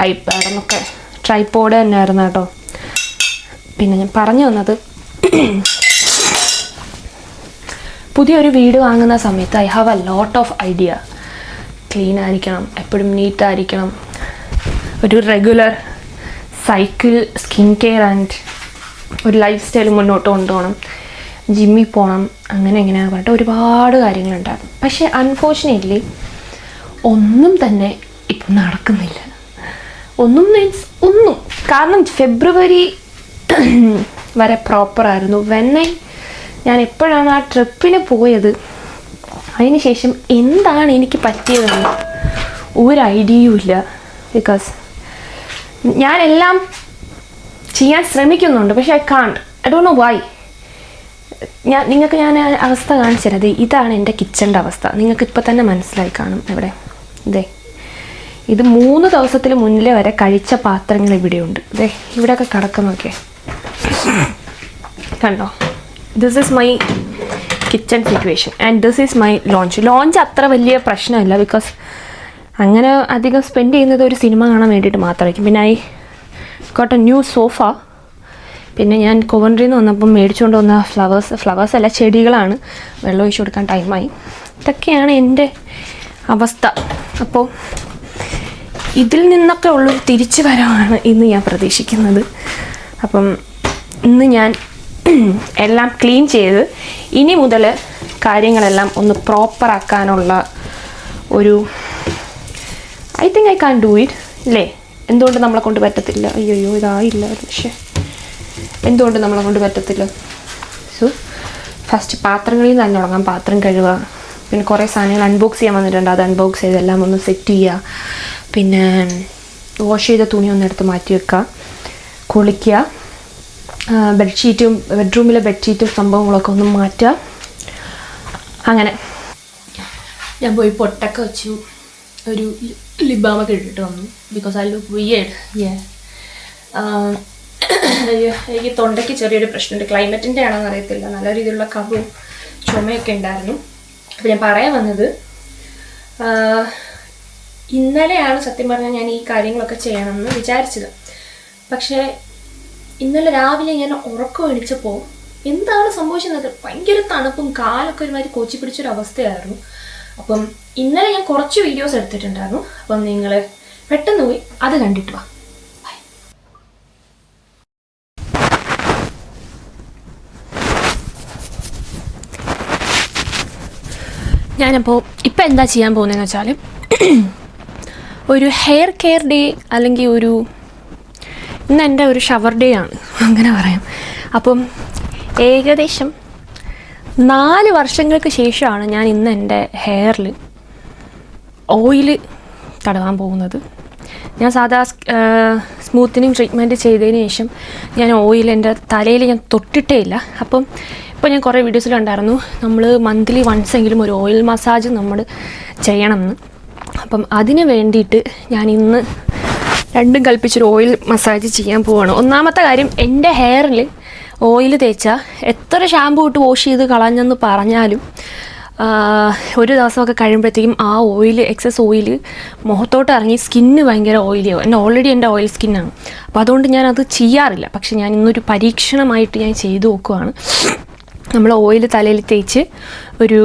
ഐപാഡെന്നൊക്കെ ട്രൈപോഡ് തന്നെയായിരുന്നു കേട്ടോ. പിന്നെ ഞാൻ പറഞ്ഞു വന്നത്, പുതിയൊരു വീട് വാങ്ങുന്ന സമയത്ത് I have a lot of idea. Clean ആയിരിക്കണം, എപ്പോഴും നീറ്റായിരിക്കണം, ഒരു regular cycle, skin care and ഒരു ലൈഫ് സ്റ്റൈൽ മുന്നോട്ട് കൊണ്ടുപോകണം, ജിമ്മിൽ പോകണം, അങ്ങനെ എങ്ങനെയാണ് പറഞ്ഞിട്ട് ഒരുപാട് കാര്യങ്ങളുണ്ടായിരുന്നു. പക്ഷേ അൺഫോർച്ചുനേറ്റ്ലി ഒന്നും തന്നെ ഇപ്പം നടക്കുന്നില്ല. ഒന്നും മീൻസ് ഒന്നും. കാരണം ഫെബ്രുവരി വരെ പ്രോപ്പറായിരുന്നു. ഞാൻ എപ്പോഴാണ് ആ ട്രിപ്പിന് പോയത്, അതിന് ശേഷം എന്താണ് എനിക്ക് പറ്റിയതെന്ന് ഒരു ഐഡിയയും ഇല്ല. ബിക്കോസ് ഞാനെല്ലാം ചെയ്യാൻ ശ്രമിക്കുന്നുണ്ട്, പക്ഷേ I can't. I don't know why. നിങ്ങൾക്ക് ഞാൻ അവസ്ഥ കാണിച്ചു തരാം. ഇതാണ് എൻ്റെ കിച്ചണിൻ്റെ അവസ്ഥ. നിങ്ങൾക്ക് ഇപ്പോൾ തന്നെ മനസ്സിലായി കാണും. ഇവിടെ ഇത് 3 ദിവസത്തിന് മുന്നിലെ വരെ കഴിച്ച പാത്രങ്ങൾ ഇവിടെയുണ്ട്. ഇവിടെയൊക്കെ കിടക്കുന്നൊക്കെ കണ്ടോ. This is my kitchen situation and this is my launch അത്ര വലിയ പ്രശ്നമില്ല, ബിക്കോസ് അങ്ങനെ അധികം സ്പെൻഡ് ചെയ്യുന്നത് ഒരു സിനിമ കാണാൻ വേണ്ടിയിട്ട് മാത്രമായിരിക്കും. പിന്നെ I got A new sofa. പിന്നെ ഞാൻ കോവൻട്രിയിൽ നിന്ന് വന്നപ്പം മേടിച്ചുകൊണ്ട് വന്ന ഫ്ലവേഴ്സ് അല്ല, ചെടികളാണ്. വെള്ളം ഒഴിച്ചു കൊടുക്കാൻ ടൈമായി. ഇതൊക്കെയാണ് എൻ്റെ അവസ്ഥ. അപ്പോൾ ഇതിൽ നിന്നൊക്കെ ഉള്ളൊരു തിരിച്ചു വരവാണ് ഇന്ന് ഞാൻ പ്രതീക്ഷിക്കുന്നത്. അപ്പം ഇന്ന് ഞാൻ എല്ലാം ക്ലീൻ ചെയ്ത് ഇനി മുതൽ കാര്യങ്ങളെല്ലാം ഒന്ന് പ്രോപ്പറാക്കാനുള്ള ഒരു I think I can do it. ഇല്ലേ? എന്തുകൊണ്ട് നമ്മളെ കൊണ്ട് പറ്റത്തില്ല? അയ്യോ ഇതായില്ല, പക്ഷേ എന്തുകൊണ്ട് നമ്മളെ കൊണ്ട് പറ്റത്തില്ല? സോ ഫസ്റ്റ് പാത്രങ്ങളിൽ നിന്ന് തന്നെ തുടങ്ങാം. പാത്രം കഴുകുക, പിന്നെ കുറേ സാധനങ്ങൾ അൺബോക്സ് ചെയ്യാൻ വന്നിട്ടുണ്ട്, അത് അൺബോക്സ് ചെയ്ത് എല്ലാം ഒന്ന് സെറ്റ് ചെയ്യുക. പിന്നെ വാഷ് ചെയ്ത തുണി ഒന്ന് എടുത്ത് മാറ്റി വെക്കുക, കുളിക്കുക, ബെഡ്റൂമിലെ ബെഡ്ഷീറ്റും സംഭവങ്ങളൊക്കെ ഒന്ന് മാറ്റുക. അങ്ങനെ ഞാൻ പോയി പൊട്ടൊക്കെ വെച്ചു, ഒരു ലിബാമൊക്കെ ഇട്ടിട്ട് വന്നു, ബിക്കോസ് ഐ ലുക്ക് വിയേർഡ്. എനിക്ക് തൊണ്ടയ്ക്ക് ചെറിയൊരു പ്രശ്നമുണ്ട്. ക്ലൈമറ്റിൻ്റെ ആണെന്ന് അറിയത്തില്ല, നല്ല രീതിയിലുള്ള കഫവും ചുമയൊക്കെ ഉണ്ടായിരുന്നു. അപ്പോൾ ഞാൻ പറയാൻ വന്നത്, ഇന്നലെയാണ് സത്യം പറഞ്ഞാൽ ഞാൻ ഈ കാര്യങ്ങളൊക്കെ ചെയ്യണമെന്ന് വിചാരിച്ചത്. പക്ഷേ ഇന്നലെ രാവിലെ ഞാൻ ഉറക്കം എണിച്ചപ്പോൾ എന്താണ് സംഭവിച്ചത്, ഭയങ്കര തണുപ്പും കാലൊക്കെ ഒരുമാതിരി കൊച്ചി പിടിച്ചൊരവസ്ഥയായിരുന്നു. അപ്പം ഇന്നലെ ഞാൻ കുറച്ച് വീഡിയോസ് എടുത്തിട്ടുണ്ടായിരുന്നു. അപ്പം നിങ്ങൾ പെട്ടെന്ന് പോയി അത് കണ്ടിട്ട് വാ. ഞാനപ്പോൾ ഇപ്പം എന്താ ചെയ്യാൻ പോകുന്നതെന്ന് വെച്ചാൽ, ഒരു ഹെയർ കെയർ ഡേ അല്ലെങ്കിൽ ഇന്ന് എൻ്റെ ഒരു ഷവർ ഡേ ആണ് അങ്ങനെ പറയാം. അപ്പം ഏകദേശം 4 വർഷങ്ങൾക്ക് ശേഷമാണ് ഞാൻ ഇന്ന് എൻ്റെ ഹെയറിൽ ഓയിൽ തടവാൻ പോകുന്നത്. ഞാൻ സാധാ സ്മൂത്തനിങ് ട്രീറ്റ്മെൻറ്റ് ചെയ്തതിന് ശേഷം ഞാൻ ഓയിൽ എൻ്റെ തലയിൽ ഞാൻ തൊട്ടിട്ടേ ഇല്ല. അപ്പം ഇപ്പോൾ ഞാൻ കുറേ വീഡിയോസിലുണ്ടായിരുന്നു നമ്മൾ മന്ത്ലി വൺസ് എങ്കിലും ഒരു ഓയിൽ മസാജ് നമ്മൾ ചെയ്യണമെന്ന്. അപ്പം അതിന് വേണ്ടിയിട്ട് ഞാൻ ഇന്ന് രണ്ടും കൽപ്പിച്ചൊരു ഓയിൽ മസാജ് ചെയ്യാൻ പോവുകയാണ്. ഒന്നാമത്തെ കാര്യം, എൻ്റെ ഹെയറിൽ ഓയിൽ തേച്ചാൽ എത്ര ഷാമ്പൂ ഇട്ട് വാഷ് ചെയ്ത് കളഞ്ഞെന്ന് പറഞ്ഞാലും ഒരു ദിവസമൊക്കെ കഴിയുമ്പോഴത്തേക്കും ആ ഓയിൽ, എക്സസ് ഓയിൽ മുഖത്തോട്ട് ഇറങ്ങി സ്കിന്ന് ഭയങ്കര ഓയിലിയാവും. ഓൾറെഡി എൻ്റെ ഓയിൽ സ്കിന്നാണ്. അപ്പോൾ അതുകൊണ്ട് ഞാനത് ചെയ്യാറില്ല. പക്ഷെ ഞാൻ ഇന്നൊരു പരീക്ഷണമായിട്ട് ഞാൻ ചെയ്തു നോക്കുകയാണ്. നമ്മൾ ഓയിൽ തലയിൽ തേച്ച് ഒരു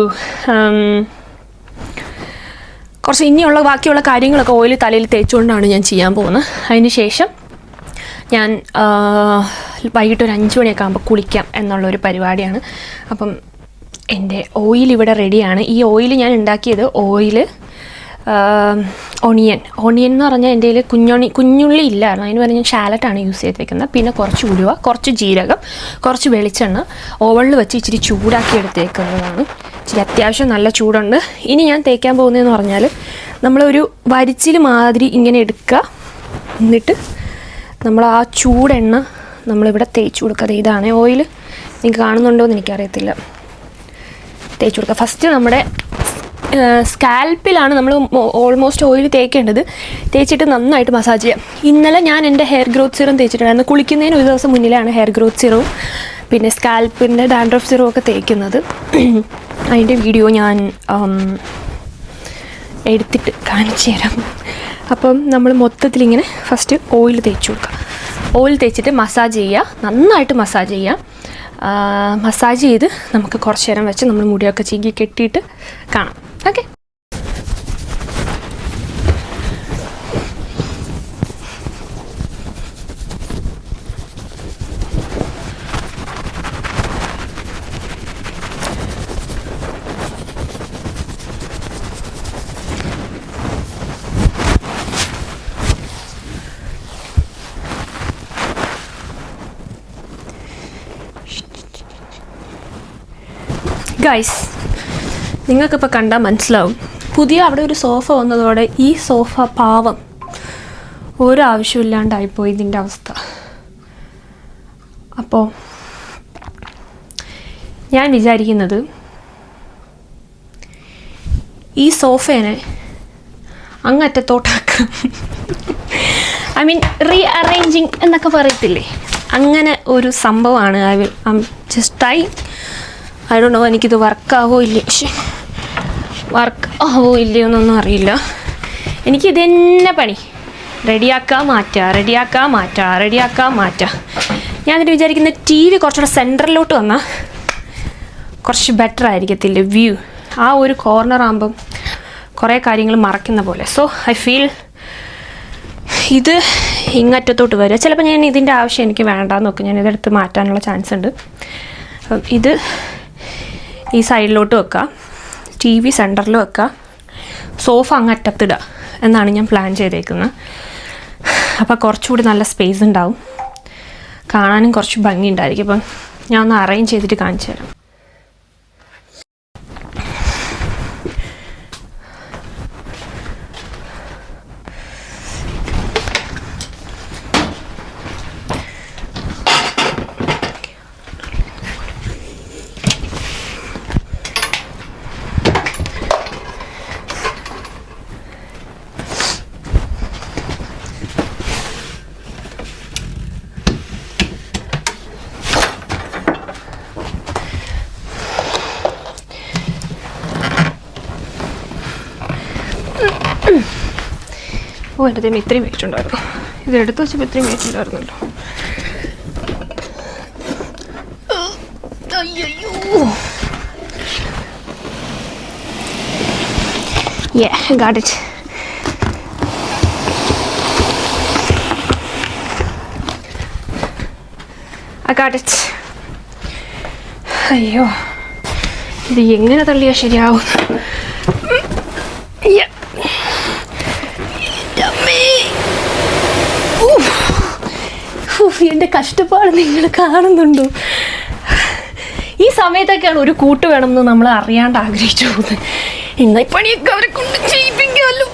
കുറച്ച് ഇനിയുള്ള ബാക്കിയുള്ള കാര്യങ്ങളൊക്കെ ഓയിൽ തലയിൽ തേച്ചുകൊണ്ടാണ് ഞാൻ ചെയ്യാൻ പോകുന്നത്. അതിന് ശേഷം ഞാൻ വൈകിട്ട് ഒരു 5 മണിയൊക്കെ ആകുമ്പോൾ കുളിക്കാം എന്നുള്ളൊരു പരിപാടിയാണ്. അപ്പം എൻ്റെ ഓയിൽ ഇവിടെ റെഡിയാണ്. ഈ ഓയിൽ ഞാൻ ഉണ്ടാക്കിയത് ഓണിയൻ എന്ന് പറഞ്ഞാൽ എൻ്റെ കയ്യിൽ കുഞ്ഞുള്ളി ഇല്ലായിരുന്നു. അതിന് പറഞ്ഞ് ഞാൻ ഷാലറ്റാണ് യൂസ് ചെയ്തേക്കുന്നത്. പിന്നെ കുറച്ച് ഉലുവ, കുറച്ച് ജീരകം, കുറച്ച് വെളിച്ചെണ്ണ ഓവണിൽ വെച്ച് ഇച്ചിരി ചൂടാക്കി എടുത്തേക്കുന്നതാണ്. ഇച്ചിരി അത്യാവശ്യം നല്ല ചൂടുണ്ട്. ഇനി ഞാൻ തേക്കാൻ പോകുന്നതെന്ന് പറഞ്ഞാൽ, നമ്മളൊരു വരിച്ചിൽ മാതിരി ഇങ്ങനെ എടുക്കുക, എന്നിട്ട് നമ്മൾ ആ ചൂടെണ്ണ നമ്മളിവിടെ തേച്ച് കൊടുക്കുക. ഇതാണ് ഓയിൽ, നിങ്ങൾക്ക് കാണുന്നുണ്ടോ എന്ന് എനിക്കറിയത്തില്ല. തേച്ച് കൊടുക്കുക. ഫസ്റ്റ് നമ്മുടെ സ്കാൽപ്പിലാണ് നമ്മൾ ഓൾമോസ്റ്റ് ഓയിൽ തേക്കേണ്ടത്. തേച്ചിട്ട് നന്നായിട്ട് മസാജ് ചെയ്യാം. ഇന്നലെ ഞാൻ എൻ്റെ ഹെയർ ഗ്രോത്ത് സിറം തേച്ചിട്ടുണ്ടായിരുന്നു. കുളിക്കുന്നതിന് ഒരു ദിവസം മുന്നിലാണ് ഹെയർ ഗ്രോത്ത് സിറവും പിന്നെ സ്കാൽപ്പിൻ്റെ ഡാൻഡ്രഫ് സിറവും ഒക്കെ തേക്കുന്നത്. അതിൻ്റെ വീഡിയോ ഞാൻ എടുത്തിട്ട് കാണിച്ചു തരാം. അപ്പം നമ്മൾ മൊത്തത്തിലിങ്ങനെ ഫസ്റ്റ് ഓയിൽ തേച്ച് കൊടുക്കുക. ഓയിൽ തേച്ചിട്ട് മസാജ് ചെയ്യുക, നന്നായിട്ട് മസാജ് ചെയ്യുക. മസാജ് ചെയ്ത് നമുക്ക് കുറച്ച് നേരം വെച്ച് നമ്മൾ മുടിയൊക്കെ ചീകി കെട്ടിയിട്ട് കാണാം. ഓക്കെ, ഗൈസ്, നിങ്ങൾക്കിപ്പോൾ കണ്ടാൽ മനസ്സിലാവും. പുതിയ അവിടെ ഒരു സോഫ വന്നതോടെ ഈ സോഫ പാവം ഒരാവശ്യമില്ലാണ്ടായിപ്പോയി ഇതിൻ്റെ അവസ്ഥ. അപ്പോൾ ഞാൻ വിചാരിക്കുന്നത് ഈ സോഫേനെ അങ്ങറ്റത്തോട്ടാക്കാം. ഐ മീൻ റീഅറേഞ്ചിങ് എന്നൊക്കെ പറയത്തില്ലേ, അങ്ങനെ ഒരു സംഭവമാണ്. ഐ ഡോണ്ട് നോ എനിക്കിത് വർക്കാവോ ഇല്ലയോ എന്നൊന്നും അറിയില്ല. എനിക്കിത് തന്നെ പണി, റെഡിയാക്കാൻ മാറ്റുക. ഞാനിത് വിചാരിക്കുന്ന TV കുറച്ചുകൂടെ സെൻറ്ററിലോട്ട് വന്നാൽ കുറച്ച് ബെറ്റർ ആയിരിക്കത്തില്ലേ വ്യൂ. ആ ഒരു കോർണർ ആകുമ്പം കുറേ കാര്യങ്ങൾ മറക്കുന്ന പോലെ. സോ ഐ ഫീൽ ഇത് ഇങ്ങറ്റത്തോട്ട് വരിക. ചിലപ്പോൾ ഞാൻ ഇതിൻ്റെ ആവശ്യം എനിക്ക് വേണ്ടാന്ന് നോക്കും, ഞാൻ ഇതെടുത്ത് മാറ്റാനുള്ള ചാൻസ് ഉണ്ട്. അപ്പം ഇത് ഈ സൈഡിലോട്ട് വെക്കുക, TV സെൻറ്ററിൽ വെക്കുക, സോഫ അങ്ങറ്റത്തിടുക എന്നാണ് ഞാൻ പ്ലാൻ ചെയ്തേക്കുന്നത്. അപ്പോൾ കുറച്ചുകൂടി നല്ല സ്പേസ് ഉണ്ടാവും, കാണാനും കുറച്ച് ഭംഗി ഉണ്ടായിരിക്കും. അപ്പം ഞാൻ ഒന്ന് അറേഞ്ച് ചെയ്തിട്ട് കാണിച്ചു തരാം. ഓ എൻ്റെ ദൈവം ഇത്രയും വെയിറ്റ് ഉണ്ടായിരുന്നു. ഇത് എടുത്ത് വെച്ചപ്പോൾ ഇത്രയും വെയിറ്റ് ഉണ്ടായിരുന്നല്ലോ. അയ്യോ. Yeah, I got it. I got it. അയ്യോ, ഇത് എങ്ങനെ തള്ളിയാൽ ശരിയാവും? എൻ്റെ കഷ്ടപ്പാട് നിങ്ങൾ കാണുന്നുണ്ടോ? ഈ സമയത്തൊക്കെയാണ് ഒരു കൂട്ട് വേണമെന്ന് നമ്മൾ അറിയാണ്ട് ആഗ്രഹിച്ചു പോകുന്നത്. ഇന്ന് പണിയൊക്കെ അവരെ കൊണ്ട് ചെയ്യിപ്പിക്കാമല്ലോ.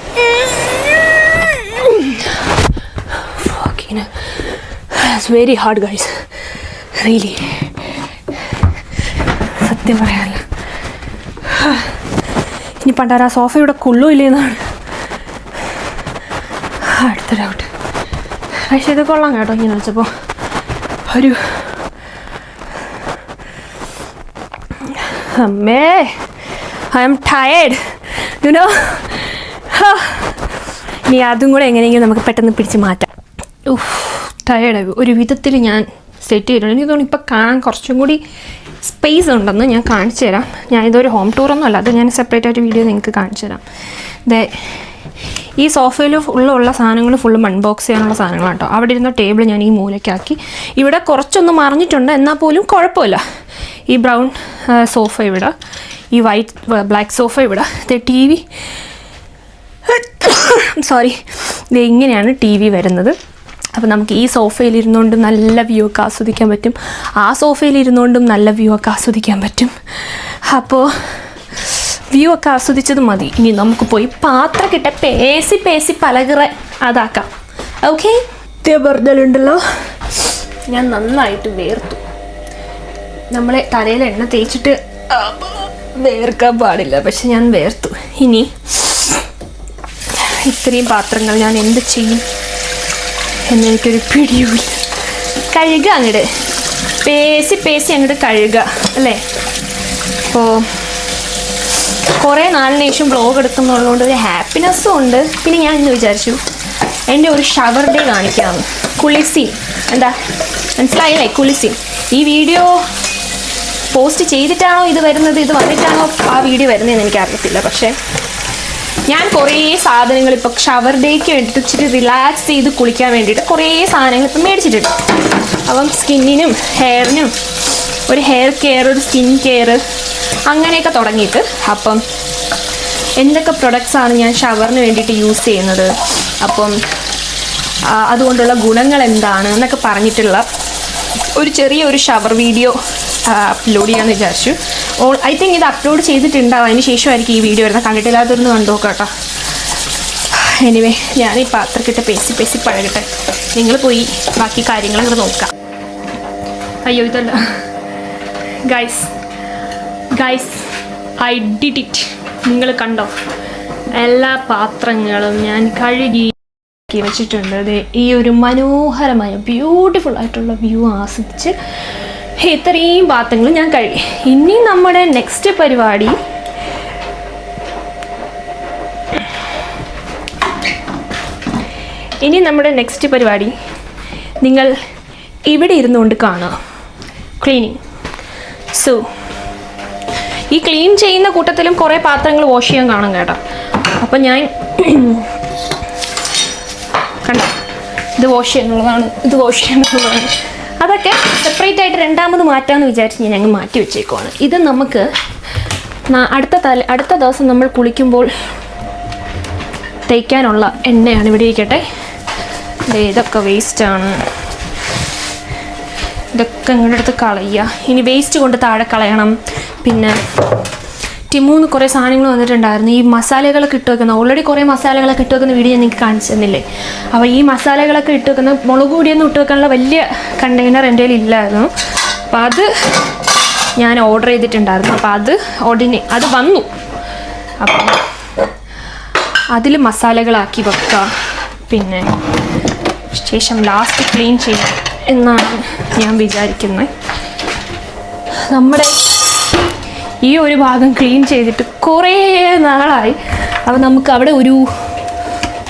It's very hard guys, really. സത്യം പറയാനല്ല, ഇനി പണ്ടാര സോഫ ഇവിടെ കൊള്ളുമില്ലേന്നാണ് അടുത്ത ഡൗട്ട്. പക്ഷെ ഇത് കൊള്ളാം കേട്ടോ. ഇങ്ങനെ വെച്ചപ്പോൾ ഒരു അമ്മേ, I am tired you know. ഇനി അതും കൂടെ എങ്ങനെയെങ്കിലും നമുക്ക് പെട്ടെന്ന് പിടിച്ച് മാറ്റാം. ടയേർഡായി ഒരു വിധത്തിൽ ഞാൻ സെറ്റ് ചെയ്തിട്ടുണ്ട്. എനിക്ക് തോന്നുന്നു ഇപ്പോൾ കാണാൻ കുറച്ചും കൂടി സ്പേസ് ഉണ്ടെന്ന് ഞാൻ കാണിച്ചു തരാം. ഞാൻ ഇതൊരു ഹോം ടൂറൊന്നും അല്ല, അത് ഞാൻ സെപ്പറേറ്റ് ആയിട്ട് വീഡിയോ നിങ്ങൾക്ക് കാണിച്ചു തരാം. ഈ സോഫയിൽ ഉള്ള സാധനങ്ങൾ ഫുള്ളും അൺബോക്സ് ചെയ്യാനുള്ള സാധനങ്ങളാണ് കേട്ടോ. അവിടെ ഇരുന്ന ടേബിൾ ഞാൻ ഈ മൂലയ്ക്കാക്കി. ഇവിടെ കുറച്ചൊന്ന് മറിഞ്ഞിട്ടുണ്ട്, എന്നാൽ പോലും കുഴപ്പമില്ല. ഈ ബ്രൗൺ സോഫ ഇവിടെ, ഈ ബ്ലാക്ക് സോഫ ഇവിടെ. ടി വി സോറി, ഇത് ഇങ്ങനെയാണ് ടി വി വരുന്നത്. അപ്പോൾ നമുക്ക് ഈ സോഫയിൽ ഇരുന്നുകൊണ്ട് നല്ല വ്യൂ ഒക്കെ ആസ്വദിക്കാൻ പറ്റും, ആ സോഫയിൽ ഇരുന്നുകൊണ്ടും നല്ല വ്യൂ ഒക്കെ ആസ്വദിക്കാൻ പറ്റും. അപ്പോൾ വ്യൂ ഒക്കെ ആസ്വദിച്ചത് മതി. ഇനി നമുക്ക് പോയി പാത്രം കിട്ട പേസി പലകിറ അതാക്കാം. ഓക്കെ, പറഞ്ഞാലുണ്ടല്ലോ ഞാൻ നന്നായിട്ട് വേർത്തു. നമ്മളെ തലയിൽ എണ്ണ തേച്ചിട്ട് വേർക്കാൻ പാടില്ല, പക്ഷെ ഞാൻ വേർത്തു. ഇനി ഇത്രയും പാത്രങ്ങൾ ഞാൻ എന്ത് ചെയ്യും എന്നെനിക്കൊരു പിടിയുമില്ല. കഴുകുക അങ്ങോട്ട്, പേസി അങ്ങോട്ട് കഴുകുക അല്ലേ. അപ്പോൾ കുറേ നാളിന് ശേഷം വ്ളോഗ് എടുക്കുന്നുള്ളതുകൊണ്ട് ഒരു ഹാപ്പിനെസ്സും ഉണ്ട്. പിന്നെ ഞാൻ ഇന്ന് വിചാരിച്ചു എൻ്റെ ഒരു ഷവർ ഡേ കാണിക്കാമെന്ന്. കുളിസീൻ എന്താ മനസ്സിലായില്ലേ? കുളിസീൻ. ഈ വീഡിയോ പോസ്റ്റ് ചെയ്തിട്ടാണോ ഇത് വരുന്നത്, ഇത് വന്നിട്ടാണോ ആ വീഡിയോ വരുന്നതെന്ന് എനിക്കറിയത്തില്ല. പക്ഷേ ഞാൻ കുറേ സാധനങ്ങൾ ഇപ്പോൾ ഷവർ ഡേക്ക് വേണ്ടിയിട്ട് ഇച്ചിരി റിലാക്സ് ചെയ്ത് കുളിക്കാൻ വേണ്ടിയിട്ട് കുറേ സാധനങ്ങൾ ഇപ്പം മേടിച്ചിട്ടുണ്ട്. അപ്പം സ്കിന്നിനും ഹെയറിനും ഒരു ഹെയർ കെയർ, ഒരു സ്കിൻ കെയർ അങ്ങനെയൊക്കെ തുടങ്ങിയിട്ട്. അപ്പം എന്തൊക്കെ പ്രൊഡക്ട്സാണ് ഞാൻ ഷവറിന് വേണ്ടിയിട്ട് യൂസ് ചെയ്യുന്നത്, അപ്പം അതുകൊണ്ടുള്ള ഗുണങ്ങൾ എന്താണ് എന്നൊക്കെ പറഞ്ഞിട്ടുള്ള ഒരു ചെറിയൊരു ഷവർ വീഡിയോ അപ്ലോഡ് ചെയ്യാമെന്ന് വിചാരിച്ചു. ഐ തിങ്ക് ഇത് അപ്ലോഡ് ചെയ്തിട്ടുണ്ടാവും, അതിന് ശേഷമായിരിക്കും ഈ വീഡിയോ വരുന്നത്. കണ്ടിട്ടില്ലാത്തൊന്ന് കണ്ടു നോക്കാം കേട്ടോ. എനിവേ, ഞാൻ ഈ പാത്രക്കിട്ട് പേസി പഴകട്ടെ. നിങ്ങൾ പോയി ബാക്കി കാര്യങ്ങളൊക്കെ നോക്കാം. അയ്യോ ഇതല്ല ഗൈസ് ഐ ഡിഡ് ഇറ്റ്. നിങ്ങൾ കണ്ടോ, എല്ലാ പാത്രങ്ങളും ഞാൻ കഴുകി വെച്ചിട്ടുണ്ട്. അതെ, ഈ ഒരു മനോഹരമായ ബ്യൂട്ടിഫുൾ ആയിട്ടുള്ള വ്യൂ ആസ്വദിച്ച് ഇത്രയും പാത്രങ്ങൾ ഞാൻ കഴുകി. ഇനി നമ്മുടെ നെക്സ്റ്റ് പരിപാടി നിങ്ങൾ ഇവിടെ ഇരുന്നുകൊണ്ട് കാണുക, ക്ലീനിങ്. സോ ഈ ക്ലീൻ ചെയ്യുന്ന കൂട്ടത്തിലും കുറേ പാത്രങ്ങൾ വാഷ് ചെയ്യാൻ കാണും കേട്ടോ. അപ്പം ഞാൻ കണ്ടോ, ഇത് വാഷ് ചെയ്യാനുള്ളതാണ്, ഇത് വാഷ് ചെയ്യാനുള്ളതാണ്. അതൊക്കെ സെപ്പറേറ്റ് ആയിട്ട് രണ്ടാമത് മാറ്റാമെന്ന് വിചാരിച്ച് ഞാൻ അങ്ങ് മാറ്റി വെച്ചേക്കുവാണ്. ഇത് നമുക്ക് അടുത്ത ദിവസം നമ്മൾ കുളിക്കുമ്പോൾ തേക്കാനുള്ള എണ്ണയാണ്. ഇവിടെ ഇരിക്കട്ടെ. ഇതൊക്കെ വേസ്റ്റാണ്, ഇതൊക്കെ ഇങ്ങോട്ട് എടുത്ത് കളയുക. ഇനി വേസ്റ്റ് കൊണ്ട് താഴെ കളയണം. പിന്നെ ടിമൂന്ന് കുറേ സാധനങ്ങൾ വന്നിട്ടുണ്ടായിരുന്നു. ഈ മസാലകളൊക്കെ ഇട്ട് വെക്കുന്ന, ഓൾറെഡി കുറേ മസാലകളൊക്കെ ഇട്ട് വെക്കുന്ന വീഡിയോ നിങ്ങൾക്ക് കാണിച്ചു തന്നില്ലേ. അപ്പോൾ ഈ മസാലകളൊക്കെ ഇട്ട് വെക്കുന്ന, മുളക് പൊടിയൊന്നും ഇട്ട് വെക്കാനുള്ള വലിയ കണ്ടെയ്നർ എൻ്റെ കയ്യിൽ ഇല്ലായിരുന്നു. അപ്പോൾ അത് ഞാൻ ഓർഡർ ചെയ്തിട്ടുണ്ടായിരുന്നു. അപ്പോൾ അത് വന്നു. അപ്പം അതിൽ മസാലകളാക്കി വെക്കുക. പിന്നെ ശേഷം ലാസ്റ്റ് ക്ലീൻ ചെയ്യാം എന്നാണ് ഞാൻ വിചാരിക്കുന്നത്. നമ്മുടെ ഈ ഒരു ഭാഗം ക്ലീൻ ചെയ്തിട്ട് കുറേ നാളായി. അപ്പോൾ നമുക്ക് അവിടെ ഒരു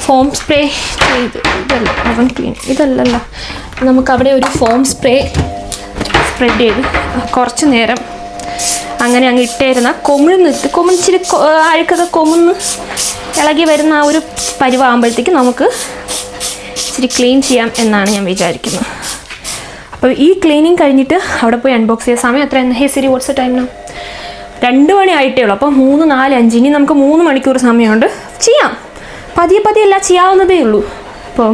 ഫോം സ്പ്രേ ചെയ്ത് ഇതല്ല അവൻ ക്ലീൻ ഇതല്ലല്ലോ, നമുക്കവിടെ ഒരു ഫോം സ്പ്രേ സ്പ്രെഡ് ചെയ്ത് കുറച്ച് നേരം അങ്ങനെ അങ്ങ് ഇട്ടായിരുന്ന കൊമിഴ്ന്ന് ഇച്ചിരി അഴുക്കൊക്കെ കൊമിഴ്ന്ന് ഇളകി വരുന്ന ആ ഒരു പരുവാകുമ്പോഴത്തേക്ക് നമുക്ക് ഇച്ചിരി ക്ലീൻ ചെയ്യാം എന്നാണ് ഞാൻ വിചാരിക്കുന്നത്. അപ്പോൾ ഈ ക്ലീനിങ് കഴിഞ്ഞിട്ട് അവിടെ പോയി അൺബോക്സ് ചെയ്യുക. സമയം എത്ര? Hey Siri what's the time now? 2 മണി ആയിട്ടേ ഉള്ളൂ. അപ്പോൾ 3, 4, 5 ഇനി നമുക്ക് 3 മണിക്കൂർ സമയമുണ്ട്. ചെയ്യാം, പതിയെ പതിയെ എല്ലാം ചെയ്യാവുന്നതേ ഉള്ളൂ. അപ്പോൾ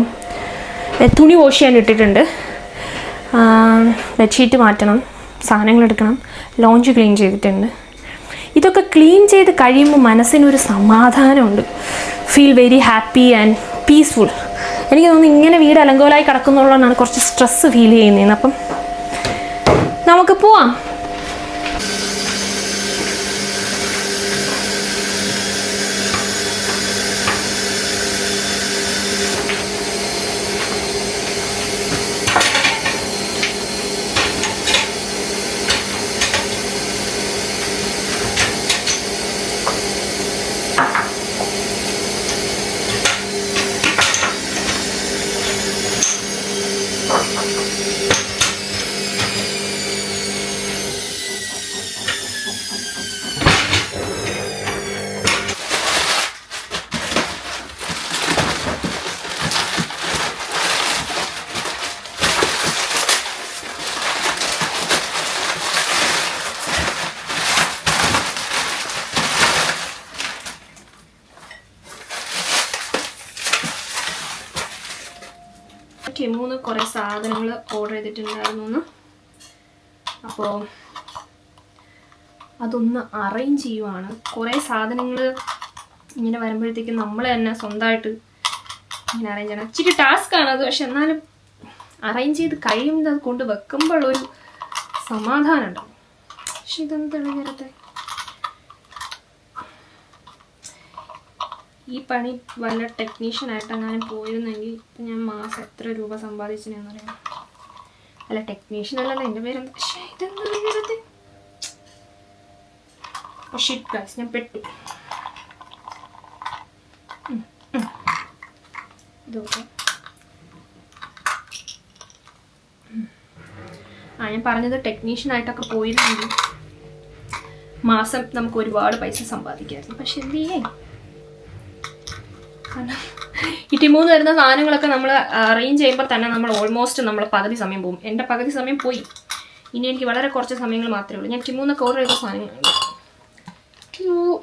തുണി വാഷ് ചെയ്യാൻ ഇട്ടിട്ടുണ്ട്, ബെഡ്ഷീറ്റ് മാറ്റണം, സാധനങ്ങൾ എടുക്കണം, ലോഞ്ച് ക്ലീൻ ചെയ്തിട്ടുണ്ട്. ഇതൊക്കെ ക്ലീൻ ചെയ്ത് കഴിയുമ്പോൾ മനസ്സിനൊരു സമാധാനമുണ്ട്. Feel very happy and peaceful. എനിക്ക് തോന്നുന്നു ഇങ്ങനെ വീട് അലങ്കോലായി കിടക്കുന്നുള്ളതാണ് കുറച്ച് സ്ട്രെസ്സ് ഫീൽ ചെയ്യുന്നതെന്ന്. അപ്പം നമുക്ക് പോവാം. ടിമ്മുന്ന് കുറേ സാധനങ്ങൾ ഓർഡർ ചെയ്തിട്ടുണ്ടായിരുന്നു. അപ്പോൾ അതൊന്ന് അറേഞ്ച് ചെയ്യുവാണ്. കുറേ സാധനങ്ങൾ ഇങ്ങനെ വരുമ്പോഴത്തേക്കും നമ്മൾ തന്നെ സ്വന്തമായിട്ട് ഇങ്ങനെ അറേഞ്ച് ചെയ്യണം. ഇച്ചിരി ടാസ്ക്കാണ് അത്, പക്ഷെ എന്നാലും അറേഞ്ച് ചെയ്ത് കഴിയുമ്പോൾ അത് കൊണ്ട് വെക്കുമ്പോഴൊരു സമാധാനം ഉണ്ടാവും. പക്ഷെ ഇതൊന്നും തെളിഞ്ഞിരത്തെ ഈ പണി വല്ല ടെക്നീഷ്യനായിട്ട് അങ്ങനെ പോയിരുന്നെങ്കിൽ ഇപ്പം ഞാൻ മാസം എത്ര രൂപ സമ്പാദിച്ചെന്നറിയാം. അല്ല ടെക്നീഷ്യൻ അല്ലല്ലോ, എൻ്റെ പേരെന്താ? പക്ഷേ ഇതെന്താ വിചാരത്തെ? ഷിറ്റ് ഗൈസ്, ഞാൻ പെട്ടു. ഇതൊക്കെ ഞാൻ പറഞ്ഞത് ടെക്നീഷ്യനായിട്ടൊക്കെ പോയിരുന്നെങ്കിൽ മാസം നമുക്ക് ഒരുപാട് പൈസ സമ്പാദിക്കാമായിരുന്നു. പക്ഷെ എന്ത് ചെയ്യേ, ഈ ടിമൂന്ന് വരുന്ന സാധനങ്ങളൊക്കെ നമ്മൾ അറേഞ്ച് ചെയ്യുമ്പോൾ തന്നെ നമ്മൾ ഓൾമോസ്റ്റ് നമ്മൾ പകുതി സമയം പോകും. എൻ്റെ പകുതി സമയം പോയി. ഇനി എനിക്ക് വളരെ കുറച്ച് സമയങ്ങൾ മാത്രമേ ഉള്ളൂ. ഞാൻ ടിമൂന്നൊക്കെ ഓർഡർ ചെയ്ത സാധനങ്ങളുണ്ട്.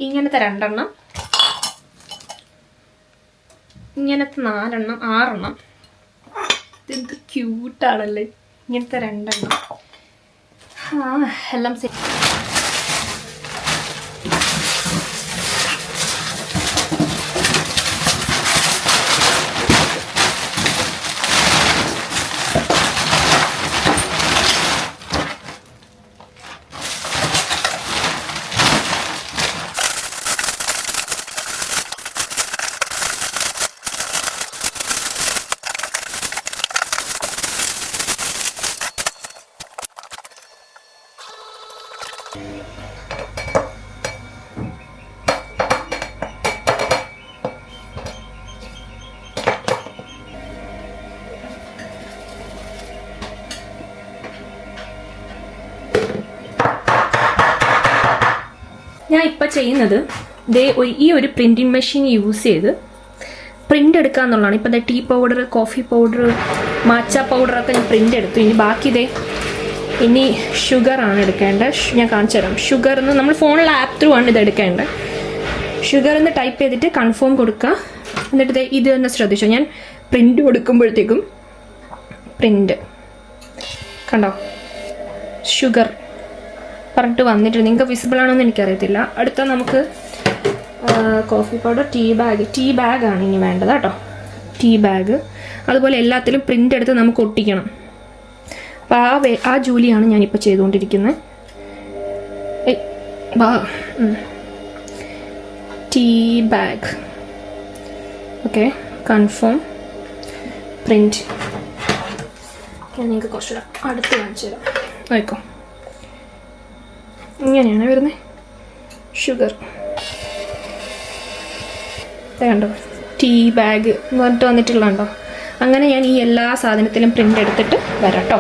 ഇങ്ങനത്തെ 2 എണ്ണം, ഇങ്ങനത്തെ 4 എണ്ണം, 6 എണ്ണം. ഇതെന്ത് ക്യൂട്ടാണല്ലേ, ഇങ്ങനത്തെ 2 എണ്ണം. എല്ലാം സെറ്റ്. ഞാൻ ഇപ്പോൾ ചെയ്യുന്നത് ഈ ഒരു പ്രിൻറ്റിങ് മെഷീൻ യൂസ് ചെയ്ത് പ്രിൻ്റ് എടുക്കുക എന്നുള്ളതാണ്. ഇപ്പം ടീ പൗഡർ, കോഫി പൗഡർ, മാച്ച പൗഡറൊക്കെ ഞാൻ പ്രിൻ്റ് എടുത്തു. ഇനി ബാക്കി ഇനി ഷുഗറാണ് എടുക്കേണ്ടത്. ഞാൻ കാണിച്ചു തരാം. ഷുഗറിന്ന് നമ്മൾ ഫോണിൽ ആപ്പ് ത്രൂ ആണ് ഇത് എടുക്കേണ്ടത്. ഷുഗറിന്ന് ടൈപ്പ് ചെയ്തിട്ട് കൺഫേം കൊടുക്കുക. എന്നിട്ട് ഇത് തന്നെ ശ്രദ്ധിച്ചോ, ഞാൻ പ്രിൻ്റ് കൊടുക്കുമ്പോഴത്തേക്കും പ്രിൻ്റ് കണ്ടോ ഷുഗർ പറഞ്ഞിട്ട് വന്നിട്ടുണ്ട്. നിങ്ങൾക്ക് വിസിബിൾ ആണോന്ന് എനിക്കറിയത്തില്ല. അടുത്ത നമുക്ക് കോഫി പൗഡർ, ടീ ബാഗാണ് ഇനി വേണ്ടത് കേട്ടോ. ടീ ബാഗ് അതുപോലെ എല്ലാത്തിലും പ്രിൻ്റ് എടുത്ത് നമുക്ക് ഒട്ടിക്കണം. അപ്പോൾ ആ ജോലിയാണ് ഞാനിപ്പോൾ ചെയ്തുകൊണ്ടിരിക്കുന്നത്. Tea bag okay, confirm, print. ഞാൻ നിങ്ങൾക്ക് കുറച്ചുകൂടെ അടുത്ത് കാണിച്ചു തരാം. നോക്കോ, ഇങ്ങനെയാണ് വരുന്നത്. ഷുഗർ കണ്ടോ, ടീ ബാഗ് എന്ന് പറഞ്ഞിട്ട് വന്നിട്ടുള്ളതുണ്ടോ. അങ്ങനെ ഞാൻ ഈ എല്ലാ സാധനത്തിലും പ്രിൻ്റ് എടുത്തിട്ട് വരാം കേട്ടോ.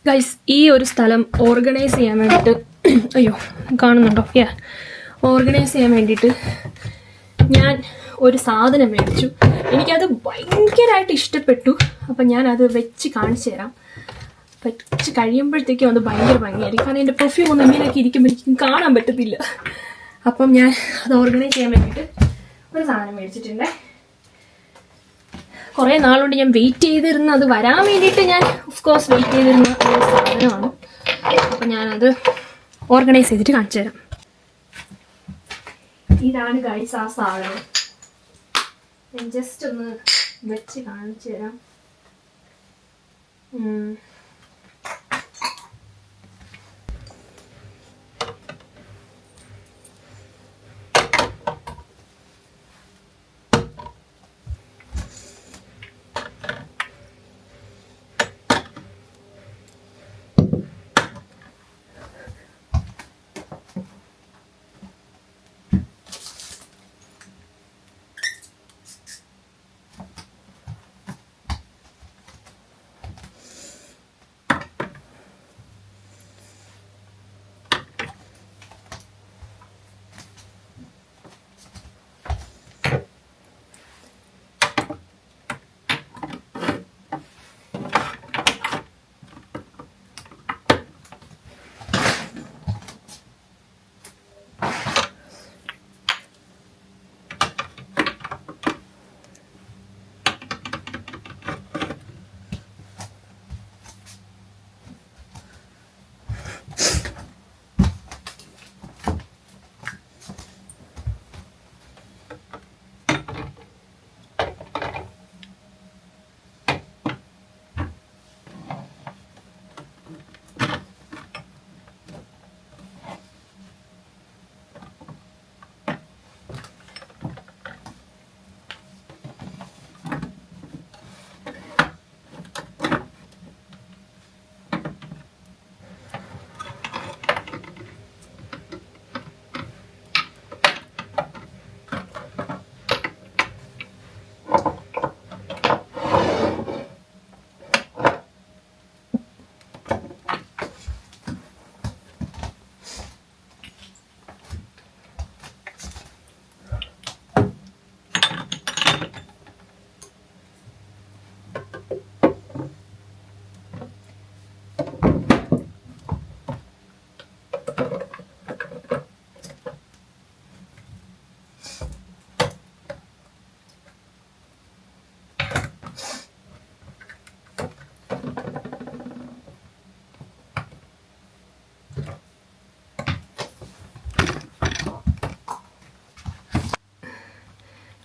ഗൈസ്, ഈ ഒരു സ്ഥലം ഓർഗനൈസ് ചെയ്യാൻ വേണ്ടിയിട്ട് അയ്യോ കാണുന്നുണ്ടോ? ഓർഗനൈസ് ചെയ്യാൻ വേണ്ടിയിട്ട് ഞാൻ ഒരു സാധനം മേടിച്ചു. എനിക്കത് ഭയങ്കരമായിട്ട് ഇഷ്ടപ്പെട്ടു. അപ്പം ഞാനത് വെച്ച് കാണിച്ചു തരാം. വെച്ച് കഴിയുമ്പോഴത്തേക്കും അത് ഭയങ്കര ഭംഗിയായിരിക്കും. കാരണം എൻ്റെ പെർഫ്യൂം ഒന്നും ഇങ്ങനെയൊക്കെ ഇരിക്കുമ്പോൾ എനിക്ക് കാണാൻ പറ്റത്തില്ല. അപ്പം ഞാൻ അത് ഓർഗനൈസ് ചെയ്യാൻ വേണ്ടിയിട്ട് ഒരു സാധനം മേടിച്ചിട്ടുണ്ട്. കുറേ നാളുകൊണ്ട് ഞാൻ വെയിറ്റ് ചെയ്തിരുന്ന, അത് വരാൻ വേണ്ടിയിട്ട് ഞാൻ ഓഫ്കോഴ്സ് വെയിറ്റ് ചെയ്തിരുന്ന ഒരു സാധനമാണ്. അപ്പം ഞാനത് ഓർഗനൈസ് ചെയ്തിട്ട് കാണിച്ചു തരാം. ഇതാണ് ഗൈസ് ആ സാധനം. ഞാൻ ജസ്റ്റ് ഒന്ന് വെച്ച് കാണിച്ചു തരാം.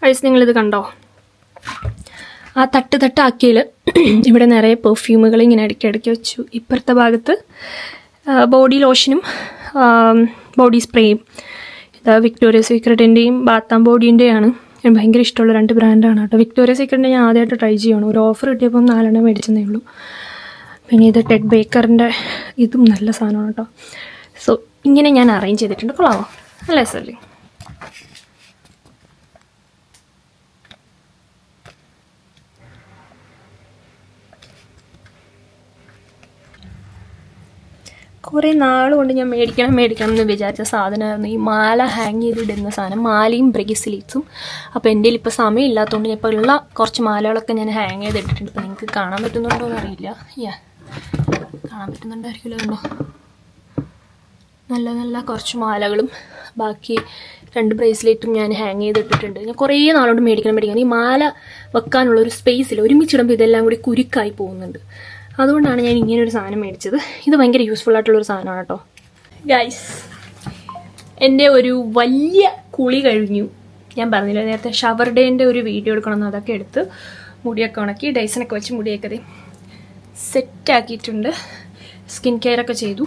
ഗൈസ് നിങ്ങളിത് കണ്ടോ? ആ തട്ടാക്കിയിൽ ഇവിടെ നിറയെ പെർഫ്യൂമുകൾ ഇങ്ങനെ ഇടയ്ക്കിടയ്ക്ക് വെച്ചു. ഇപ്പുറത്തെ ഭാഗത്ത് ബോഡി ലോഷനും ബോഡി സ്പ്രേയും. ഇത് വിക്ടോറിയസ് സീക്രട്ടിൻ്റെയും ബാത്ത് ആൻഡ് ബോഡീൻ്റെയാണ്. എനിക്ക് ഭയങ്കര ഇഷ്ടമുള്ള 2 ബ്രാൻഡാണ് കേട്ടോ. വിക്ടോറിയസ് സീക്രട്ടിൻ്റെ ഞാൻ ആദ്യമായിട്ട് ട്രൈ ചെയ്യണം. ഒരു ഓഫർ കിട്ടിയപ്പം 4 മേടിച്ചതേ ഉള്ളൂ. പിന്നെ ഇത് ടെഡ് ബേക്കറിൻ്റെ ഇതും നല്ല സാധനമാണ് കേട്ടോ. സോ ഇങ്ങനെ ഞാൻ അറേഞ്ച് ചെയ്തിട്ടുണ്ട്. കൊള്ളാമോ? അല്ലേ സല്ലേ? കുറേ നാളുകൊണ്ട് ഞാൻ മേടിക്കണം എന്ന് വിചാരിച്ച സാധനമായിരുന്നു ഈ മാല ഹാങ് ചെയ്തിടുന്ന സാധനം. മാലയും ബ്രേസ്ലെറ്റ്സും. അപ്പോൾ എൻ്റെ ഇപ്പോൾ സമയം ഇല്ലാത്തതുകൊണ്ട് ഞാൻ ഇപ്പോൾ ഉള്ള കുറച്ച് മാലകളൊക്കെ ഞാൻ ഹാങ് ചെയ്തിട്ടിട്ടുണ്ട്. ഇപ്പോൾ നിങ്ങൾക്ക് കാണാൻ പറ്റുന്നുണ്ടോ എന്ന് അറിയില്ല. കാണാൻ പറ്റുന്നുണ്ടായിരിക്കുമല്ലോ. ഉണ്ടോ? നല്ല കുറച്ച് മാലകളും ബാക്കി 2 ബ്രേസ്ലെറ്റും ഞാൻ ഹാങ് ചെയ്തിട്ടിട്ടുണ്ട്. ഞാൻ കുറേ നാളുകൊണ്ട് മേടിക്കണം. ഈ മാല വെക്കാനുള്ളൊരു സ്പേസിൽ ഒരുമിച്ചിടുമ്പോൾ ഇതെല്ലാം കൂടി കുരുക്കായി പോകുന്നുണ്ട്. അതുകൊണ്ടാണ് ഞാൻ ഇങ്ങനൊരു സാധനം മേടിച്ചത്. ഇത് ഭയങ്കര യൂസ്ഫുൾ ആയിട്ടുള്ളൊരു സാധനമാണ് കേട്ടോ. ഗൈസ്, എൻ്റെ ഒരു വലിയ കുളി കഴിഞ്ഞു. ഞാൻ പറഞ്ഞില്ല നേരത്തെ ഷവർ ഡേൻ്റെ ഒരു വീഡിയോ എടുക്കണമെന്ന്. അതൊക്കെ എടുത്ത് മുടിയൊക്കെ ഉണക്കി ഡൈസനൊക്കെ വെച്ച് മുടിയൊക്കെ സെറ്റാക്കിയിട്ടുണ്ട്. സ്കിൻ കെയർ ഒക്കെ ചെയ്തു.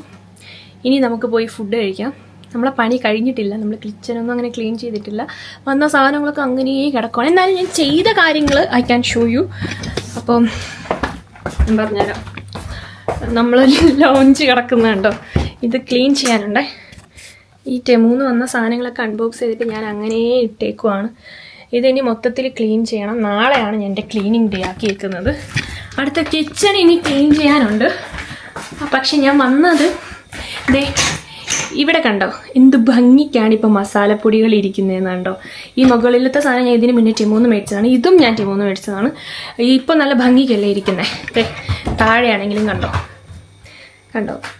ഇനി നമുക്ക് പോയി ഫുഡ് കഴിക്കാം. നമ്മളെ പണി കഴിഞ്ഞിട്ടില്ല. നമ്മൾ കിച്ചനൊന്നും അങ്ങനെ ക്ലീൻ ചെയ്തിട്ടില്ല. വന്ന സാധനങ്ങളൊക്കെ അങ്ങനെ കിടക്കുകയാണ്. എന്നാലും ഞാൻ ചെയ്ത കാര്യങ്ങൾ ഐ ക്യാൻ ഷോ യു. അപ്പം ഞാൻ പറഞ്ഞുതരാം. നമ്മൾ ലോഞ്ച് കിടക്കുന്നുണ്ടോ, ഇത് ക്ലീൻ ചെയ്യാനുണ്ടേ. ഈ ടെമൂന്ന് വന്ന സാധനങ്ങളൊക്കെ അൺബോക്സ് ചെയ്തിട്ട് ഞാൻ അങ്ങനെ ഇട്ടേക്കുവാണ്. ഇതിനി മൊത്തത്തിൽ ക്ലീൻ ചെയ്യണം. നാളെയാണ് ഞാൻ എൻ്റെ ക്ലീനിങ് ഡേ ആക്കിയിരിക്കുന്നത്. അടുത്ത കിച്ചൺ ഇനി ക്ലീൻ ചെയ്യാനുണ്ട്. പക്ഷെ ഞാൻ വന്നത് ഇവിടെ കണ്ടോ എന്ത് ഭംഗിക്കാണ് ഇപ്പോൾ മസാലപ്പൊടികൾ ഇരിക്കുന്നതെന്ന് കണ്ടോ. ഈ മുകളിലത്തെ സാധനം ഞാൻ ഇതിന് മുന്നേ ടെമൂന്ന് മേടിച്ചതാണ്. ഇതും ഞാൻ ടെമൂന്ന് മേടിച്ചതാണ്. ഇപ്പോൾ നല്ല ഭംഗിക്കല്ലേ ഇരിക്കുന്നത്. താഴെയാണെങ്കിലും കണ്ടോ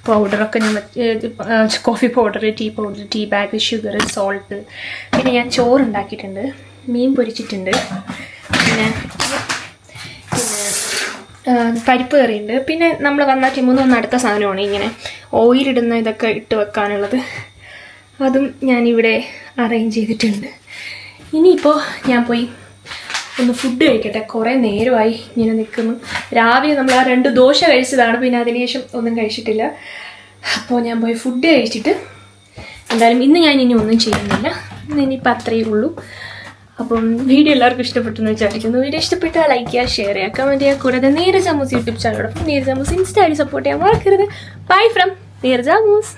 പൗഡറൊക്കെ ഞാൻ coffee powder, tea powder, tea bag, sugar, salt. പിന്നെ ഞാൻ ചോറുണ്ടാക്കിയിട്ടുണ്ട്, മീൻ പൊരിച്ചിട്ടുണ്ട്, പിന്നെ പരിപ്പ് കറിയുണ്ട്. പിന്നെ നമ്മൾ വന്ന ടെമൂന്ന് വന്ന അടുത്ത സാധനമാണ് ഇങ്ങനെ ഓയിലിടുന്ന ഇതൊക്കെ ഇട്ട് വെക്കാനുള്ളത്. അതും ഞാനിവിടെ അറേഞ്ച് ചെയ്തിട്ടുണ്ട്. ഇനിയിപ്പോൾ ഞാൻ പോയി ഒന്ന് ഫുഡ് കഴിക്കട്ടെ. കുറേ നേരമായി ഇങ്ങനെ നിൽക്കുന്നു. രാവിലെ നമ്മൾ ആ 2 ദോശ കഴിച്ചതാണ്. പിന്നെ അതിനുശേഷം ഒന്നും കഴിച്ചിട്ടില്ല. അപ്പോൾ ഞാൻ പോയി ഫുഡ് കഴിച്ചിട്ട് എന്തായാലും ഇന്ന് ഞാൻ ഇനി ഒന്നും ചെയ്യുന്നില്ല. ഇനിയിപ്പോൾ അത്രയേ ഉള്ളൂ. അപ്പം വീഡിയോ എല്ലാവർക്കും ഇഷ്ടപ്പെട്ടെന്ന് വിചാരിക്കുന്നു. വീഡിയോ ഇഷ്ടപ്പെട്ടാൽ ലൈക്ക് ചെയ്യുക, ഷെയർ ചെയ്യുക, കമൻറ്റ് ചെയ്യുക. കൂടാതെ നീരജ് അമ്മൂസ് യൂട്യൂബ് ചാനലോടൊപ്പം നീരജ് അമ്മൂസ് ഇൻസ്റ്റ ഐഡി സപ്പോർട്ട് ചെയ്യാൻ മറക്കരുത്. Bye from Neeraj Ammu's.